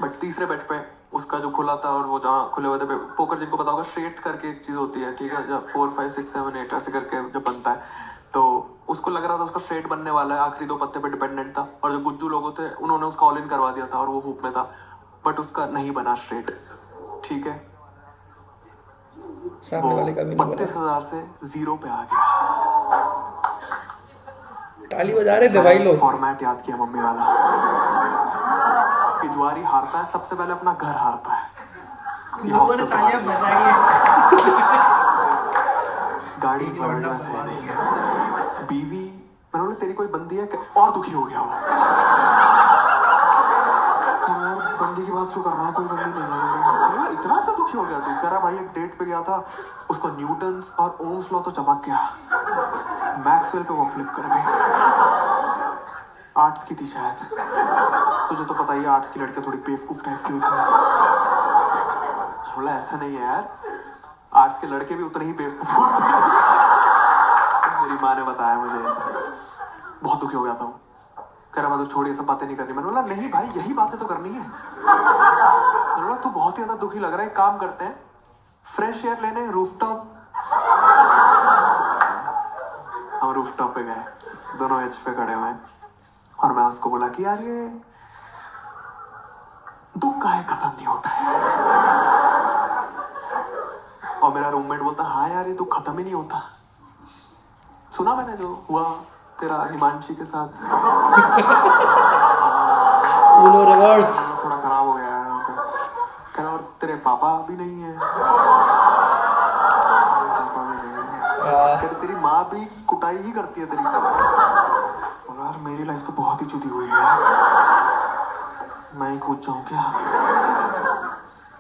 बट तीसरे बेट पे उसका जो खुला था, और वो जहाँ खुले हुए थे पोकर जिनको पता होगा स्ट्रेट करके एक चीज होती है, ठीक है, जब 4 5 6 7 8 ऐसे करके जब बनता है, तो उसको लग रहा था उसका स्ट्रेट बनने वाला है, आखिरी 2 पत्ते पे डिपेंडेंट था। और जो गुज्जू लोगों थे उन्होंने उसका ऑल इन करवा दिया था और वो हुप में था, बट उसका नहीं बना स्ट्रेट। ठीक है, सामने वाले का भी नहीं बना। 32,000 से 0 पे आ गया। ताली बजा रहे थे भाई लोग। फॉर्मेट याद किया मम्मी वाला कि जुआरी हारता है सबसे पहले अपना घर हारता है। लोगों ने तालियां बजाई है। गाड़ी बीवी, मैंने बोला तेरी कोई बंदी है? और दुखी हो गया वो। यार बंदी की बात क्यों कर रहा है, कोई बंदी नहीं है मेरी। इतना क्यों दुखी हो गया तू? कह रहा भाई एक डेट पे गया था, उसको न्यूटन्स और ओम्स लॉ तो चमक गया, मैक्सवेल पे वो फ्लिप कर गई। आर्ट्स की थी शायद, तुझे तो पता ही है आर्ट्स की लड़कियां थोड़ी बेवकूफ टाइप की होती है। बोला ऐसा नहीं है यार, आर्ट्स के लड़के भी उतने ही बेवकूफ होते हैं। मेरी माँ ने बताया मुझे ऐसा। बहुत दुखी हो गया था वो। कह रहा मैं तो छोड़ ये सब बातें नहीं करनी। मैंने बोला नहीं भाई यही बातें तो करनी है। मैंने बोला तू बहुत ही ज्यादा दुखी लग रहा है, काम करते हैं फ्रेश एयर लेने रूफटॉप। हम रूफटॉप पे गए, दोनों एज पे खड़े हुए, और मैं उसको बोला कि यार ये दुख काहे खत्म नहीं होता है। और मेरा रूममेट बोलता हाँ यार ये दुख खत्म ही नहीं होता। सुना मैंने जो हुआ तेरा हिमांशी के साथ। उनो रिवर्स थोड़ा खराब हो गया है। कह रहा और तेरे पापा भी नहीं है। पापा भी नहीं है। कह रहा तेरी माँ भी कुटाई ही करती है तेरी। बोला यार मेरी लाइफ तो बहुत ही चुदी हुई है, मैं ही कूद जाऊं क्या?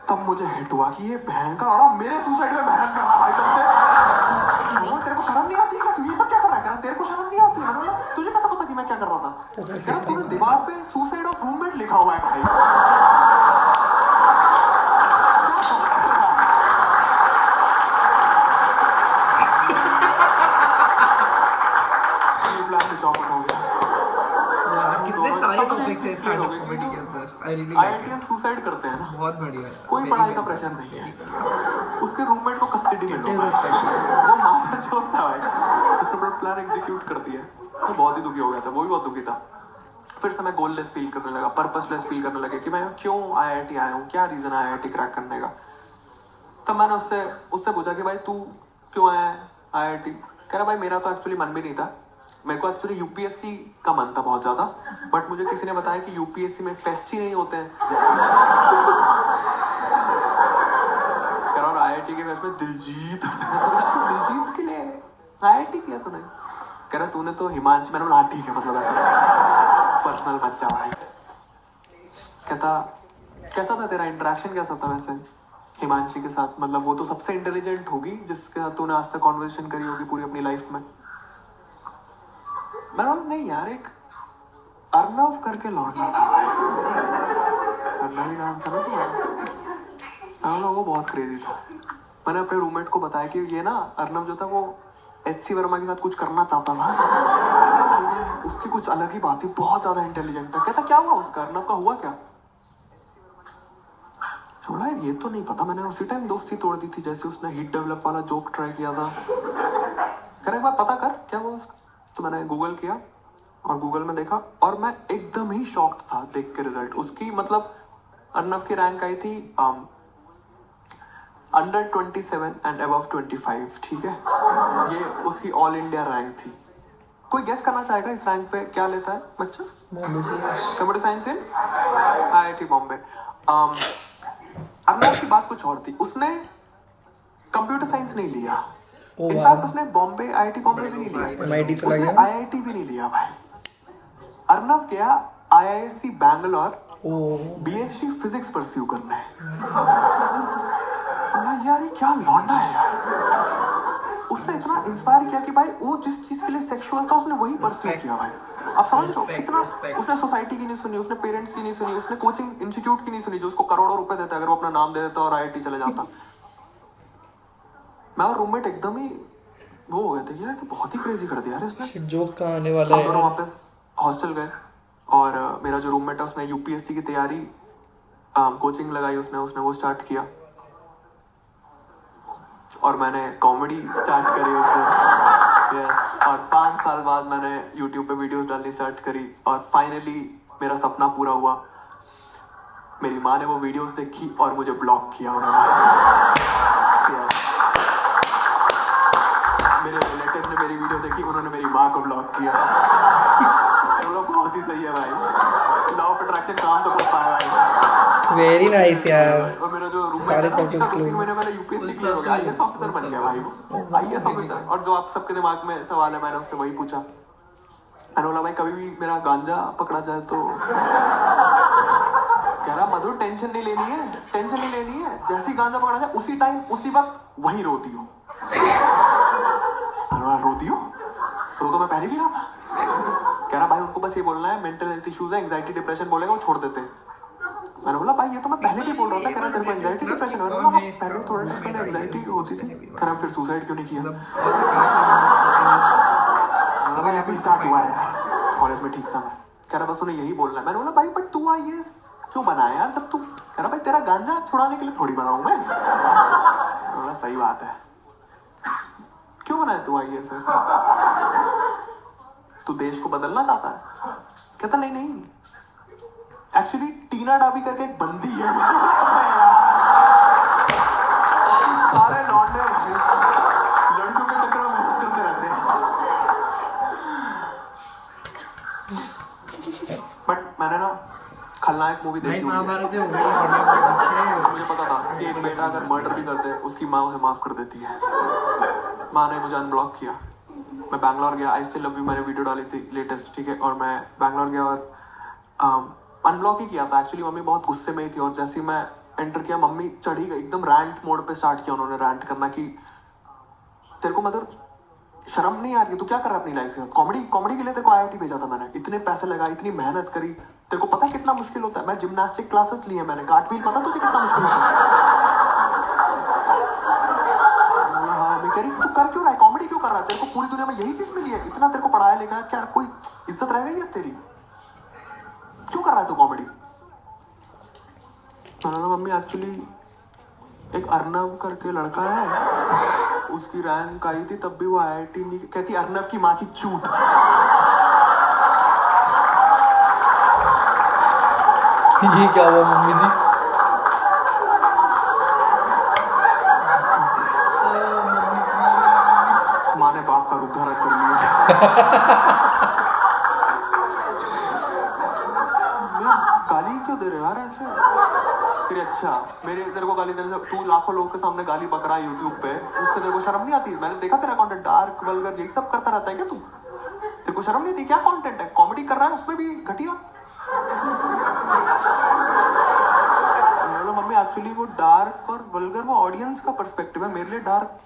तब मुझे हिट हुआ कि ये बहन का औड़ा मेरे सुसाइड में बहन कर रहा है। तेरे को शर्म नहीं आती है? तू ये सब क्या कर रहा है? तेरे को शर्म नहीं आती? मैंने बोला तुझे कैसे पता कि मैं क्या कर रहा था? कह रहा तूने दीवार पे सुसाइड ऑफ रूममेट लिखा हुआ है भाई। कितने सारे टॉपिक्स हैं स्टैंड अप कॉमेडी के अंदर। really like IITians सुसाइड करते हैं ना, बहुत बढ़िया है। कोई Very पढ़ाई का well प्रेशर done. नहीं है। Very well उसके रूममेट को कस्टडी में done. Low, It is a special. वो मास्टर जो था भाई जिसने पूरा प्लान एग्जीक्यूट कर दिया, वो बहुत ही दुखी हो गया था, वो भी बहुत दुखी था। फिर से मैं गोललेस फील करने लगा, पर्पसलेस फील करने लगा कि मैं क्यों IIT आया हूँ, क्या रीजन है IIT क्रैक करने का। तब मैंने उससे पूछा कि भाई तू क्यों आया है IIT। कह रहा भाई मेरा तो एक्चुअली मन भी नहीं था, मेरे को एक्चुअली यूपीएससी का मन था बहुत ज्यादा, बट मुझे किसी ने बताया कि यूपीएससी में फेस्ट ही नहीं होते हैं। कह रहा और IIT के फेस्ट में दिलजीत दिलजीत के लिए IIT किया तूने। कह रहा तूने तो हिमांशु, मैंने बोला ठीक है, मतलब ऐसा पर्सनल बच्चा भाई। कहता कैसा था तेरा इंटरेक्शन, कैसा था वैसे हिमांशी के साथ, मतलब वो तो सबसे इंटेलिजेंट होगी जिसके साथ तूने आज तक कॉन्वर्सेशन करी होगी पूरी अपनी लाइफ में। मैंने बोला नहीं यार, एक अर्नव करके लौटना था भाई, अर्नव ही नाम था ना, वो बहुत क्रेजी था। मैंने अपने रूममेट को बताया कि ये ना अर्नव जो था वो HC वर्मा के साथ कुछ करना चाहता था, उसकी कुछ अलग ही बात थी, बहुत ज्यादा इंटेलिजेंट था। कहता क्या हुआ उसका, अर्नव का हुआ क्या। बोला ये तो नहीं पता, मैंने उसी टाइम दोस्ती तोड़ दी थी जैसे उसने हीट डेवलप वाला जोक ट्राई किया था। कह एक बार पता कर क्या हुआ उसका। तो मैंने गूगल किया और गूगल में देखा और मैं एकदम ही शॉक्ड था देख के रिजल्ट उसकी। मतलब अर्नव की रैंक आई थी अंडर 27 एंड अबव 25, ठीक है, ये उसकी ऑल इंडिया रैंक थी। कोई गेस करना चाहेगा इस रैंक पे क्या लेता है बच्चा? कंप्यूटर साइंस इन IIT बॉम्बे। अर्नव की बात कुछ और थी, उसने कंप्यूटर साइंस नहीं लिया, इनफैक्ट उसने बॉम्बे IIT बॉम्बे भी नहीं लिया, उसने IIT भी नहीं लिया भाई। अर्नव गया IISc Bangalore BSc physics pursue करना है। यार ये क्या लौंडा है यार, उसने इतना इंस्पायर किया कि भाई वो जिस चीज के लिए सेक्सुअल था उसने वही परस्यू किया भाई। आप समझ लो कितना उसने सोसाइटी की नहीं सुनी, उसने पेरेंट्स की नहीं सुनी, उसने कोचिंग इंस्टीट्यूट की नहीं सुनी जो उसको करोड़ों रुपए देता अगर वो अपना नाम दे देता और IIT चले जाता। मैं और रूममेट एकदम ही वो हो गए थे यार, तो बहुत ही क्रेजी कर दिया यार इसने। जोक का आने वाला है। हम दोनों वापस हॉस्टल गए और मेरा जो रूममेट है उसने UPSC की तैयारी कोचिंग लगाई, उसने वो स्टार्ट किया और मैंने कॉमेडी स्टार्ट करी उससे। यस, और 5 साल बाद मैंने YouTube पे वीडियोस डालनी स्टार्ट करी और फाइनली मेरा सपना पूरा हुआ। मेरी माँ ने वो वीडियोस देखी और मुझे ब्लॉक किया उन्होंने। Yes. मेरे रिलेटिव ने मेरी वीडियो देखी, उन्होंने मेरी माँ को ब्लॉक किया। बहुत ही सही है भाई, लॉ ऑफ अट्रैक्शन काम तो करता है भाई। वेरी नाइस यार। और मेरा जो रूममेट सारे है सब्जेक्ट्स उसका 2-3 महीने पहले UPSC क्लियर हो गया, IAS ऑफिसर बन गया भाई वो, IAS ऑफिसर। और जो आप सबके दिमाग में सवाल है मैंने उससे वही पूछा। मैंने बोला भाई कभी भी मेरा गांजा पकड़ा जाए तो, कह रहा मधुर टेंशन नहीं लेनी है, टेंशन नहीं लेनी है, जैसी गांजा पकड़ा जाए उसी टाइम उसी वक्त वही रोती हो। रोती हो? रो तो मैं पहले भी रहा था। कह रहा भाई उनको बस ये बोलना है मेंटल हेल्थ इश्यूज है, एंजाइटी डिप्रेशन बोलेगा वो छोड़ देते। मैंने बोला भाई ये तो मैं पहले भी बोल रहा था। कह रहा तेरे को एंजाइटी डिप्रेशन है? पहले थोड़े टाइम पहले एंजाइटी होती थी। कह रहा फिर सुसाइड क्यों नहीं किया? भाई अभी स्टार्ट हुआ है यार, कॉलेज में ठीक था मैं। कह रहा बस उन्हें यही बोलना है। मैंने बोला भाई बट तू IAS क्यों बना यार जब तू, कह रहा भाई तेरा गांजा छुड़ाने के लिए थोड़ी बना हूं मैं। बोला सही बात है, क्यों बनाया तू IAS वैसे? तू देश को बदलना चाहता है? कहता नहीं नहीं, एक्चुअली टीना डाबी करके एक बंदी है। सारे लौंडे भाई लड़कियों के चक्कर में मेहनत करते रहते हैं। बट मैंने ना खलनायक मूवी देखी हुई है। मुझे पता था कि एक बेटा अगर मर्डर भी करते उसकी माँ उसे माफ कर देती है। माँ ने मुझे अनब्लॉक किया। मैं बैंगलोर गया, आई स्टिल लव यू मैंने वीडियो डाली थी लेटेस्ट, ठीक है, और मैं बैंगलोर गया और अनब्लॉक ही किया था। एक्चुअली मम्मी बहुत गुस्से में ही थी और जैसे ही मैं एंटर किया मम्मी चढ़ी गई एकदम, रैंट मोड पे स्टार्ट किया उन्होंने रैंट करना कि तेरे को मतलब शर्म नहीं आ रही है, तू क्या कर रहा है अपनी लाइफ के साथ? कॉमेडी के लिए तेरे को IIT भेजा था मैंने, इतने पैसे लगाए, इतनी मेहनत करी, तेरे को पता है कितना मुश्किल होता है? मैं जिम्नास्टिक क्लासेस लिए मैंने, कार्टव्हील पता तुझे कितना मुश्किल होता है? मैं कह रही तू कर क्यों रहा है, कॉमेडी क्यों कर रहा है? तेरे को पूरी दुनिया में यही चीज मिली है, इतना तेरे को पढ़ाया लिखा, क्या कोई इज्जत रह गई है तेरी? क्यों कर रहा है तू कॉमेडी? एक्चुअली एक अर्नव करके लड़का है, उसकी रैंक आई थी तब भी वो IIT नहीं, कहती अर्नव की माँ की चूत। ये क्या हुआ मम्मी जी? माँ ने बाप का रूप धारण कर लिया। गाली क्यों दे रहे हो यार ऐसे? फिर अच्छा मेरे तेरे को गाली देने से तू लाखों लोगों के सामने गाली बक रहा है यूट्यूब पे, उससे तेरे को शर्म नहीं आती? मैंने देखा तेरा कंटेंट डार्क वल्गर यही सब करता रहता है क्या तू? तेरे को शर्म नहीं आती? क्या कंटेंट है? कॉमेडी कर रहा है उसमें भी घटिया। मम्मी एक्चुअली वो डार्क और वल्गर वो ऑडियंस का पर्सपेक्टिव है। मेरे लिए डार्क,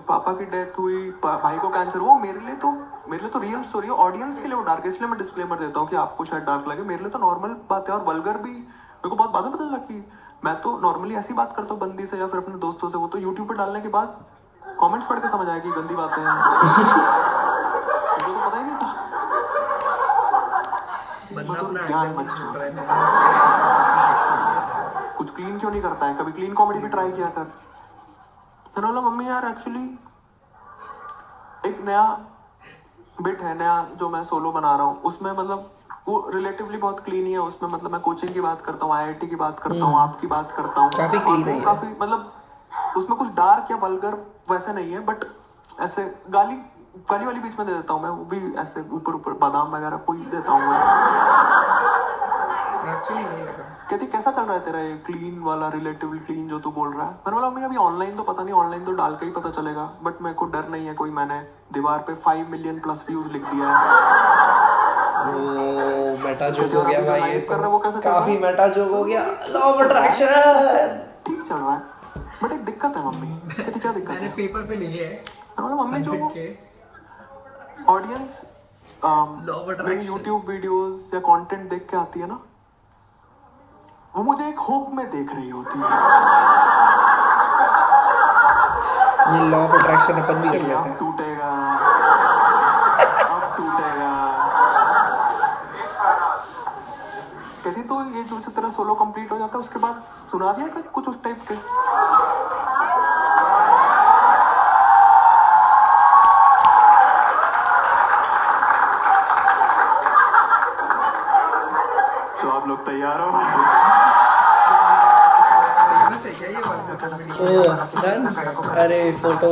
पापा की डेथ हुई, भाई को कैंसर हुआ, मेरे लिए तो रियल स्टोरी है। ऑडियंस के लिए वो डार्क है, इसलिए मैं डिस्क्लेमर देता हूँ कि आपको शायद डार्क लगे, मेरे लिए तो नॉर्मल बात है। और वल्गर भी मेरे को बहुत बाद में पता चला कि मैं तो नॉर्मली ऐसी बात करता हूँ बंदी से या फिर अपने दोस्तों से, वो तो यूट्यूब पे डालने के बाद कमेंट्स पढ़ के समझ आया कि गंदी बातें हैं। मुझे तो पता ही नहीं था। ध्यान मत छो। कुछ क्लीन क्यों नहीं करता है? कभी क्लीन कॉमेडी भी ट्राई किया कर। मैंने बोला मम्मी यार एक्चुअली एक नया बिट है, नया जो मैं सोलो बना रहा हूँ, उसमें मतलब वो रिलेटिवली बहुत क्लीन ही है। उसमें मतलब मैं कोचिंग की बात करता हूँ, IIT की बात करता हूँ, आपकी बात करता हूँ, काफी क्लीन है, काफी मतलब उसमें कुछ डार्क या वल्गर वैसे नहीं है, बट ऐसे गाली वाली बीच में दे देता हूँ मैं, वो भी ऐसे ऊपर बादाम वगैरह कोई देता हूँ मैं। एक्चुअली नहीं लगा। कहती कैसा चल रहा है तेरा ये क्लीन वाला, रिलेटिवली क्लीन जो तू बोल रहा है? मैंने बोला मम्मी अभी ऑनलाइन तो पता नहीं, ऑनलाइन तो डाल के ही पता चलेगा, बट मेरे को डर नहीं है कोई। मैंने दीवार पे 5 मिलियन प्लस व्यूज लिख दिया है। ओ मेटा जोक हो गया भाई, ये कर रहा है वो कैसे? काफी मेटा जोक हो गया। लॉ ऑफ अट्रैक्शन ठीक चल रहा है, बट एक दिक्कत है मम्मी। कहती क्या दिक्कत है? पेपर पे लिखे है। मैंने बोला मम्मी जो ऑडियंस मेरी यूट्यूब वीडियोस या कंटेंट देख के आती है ना, वो मुझे एक होप में देख रही होती है। ये लॉ ऑफ अट्रैक्शन अपन भी कर लेते अब हैं। टूटेगा, अब टूटेगा। कहती तो ये जो तेरा सोलो कंप्लीट हो जाता है उसके बाद सुना दिया कर कुछ उस टाइप के। तो आप लोग तैयार हो? ओ डन। अरे फोटो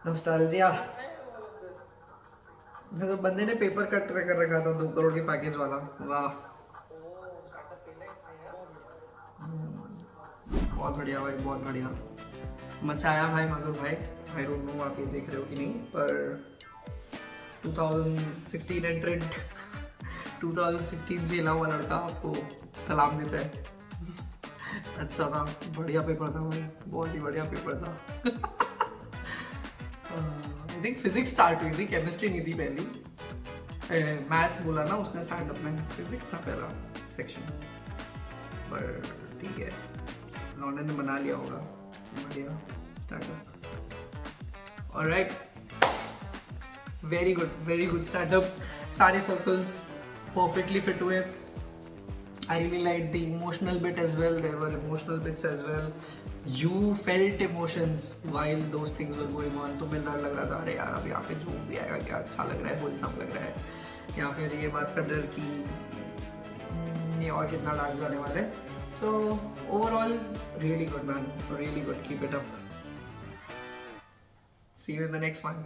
नॉस्टैल्जिया। तो बंदे ने पेपर कट कर रखा था 2 करोड़ के पैकेज वाला। वाह बहुत बढ़िया भाई, बहुत बढ़िया मचाया भाई मधुर भाई। आई डोंट नो आप ये देख रहे हो कि नहीं, पर 2016 एंट्रेंट 2016 जेला हुआ लड़का आपको सलाम देता है। अच्छा था, बढ़िया पेपर था भाई, बहुत ही बढ़िया पेपर था। आई थिंक फिजिक्स स्टार्ट हुई थी, केमिस्ट्री नहीं थी पहली। मैथ्स बोला ना उसने स्टार्ट अपना, फिजिक्स था पहला सेक्शन। पर ठीक है, लॉन्डन ने बना लिया होगा बढ़िया startup. Alright, very good startup. सारे सर्कल्स परफेक्टली फिट हुए। I really liked the emotional bit as well. There were emotional bits as well. You felt emotions while those things were going on. तुम्हें डर लग रहा था, अरे यार अब यहाँ पे जो भी आएगा क्या अच्छा लग रहा है, बोलसम लग रहा है, या फिर ये बात का डर कि ये और कितना डार्क जाने वाला है। So overall, really good man, really good. Keep it up. See you in the next one.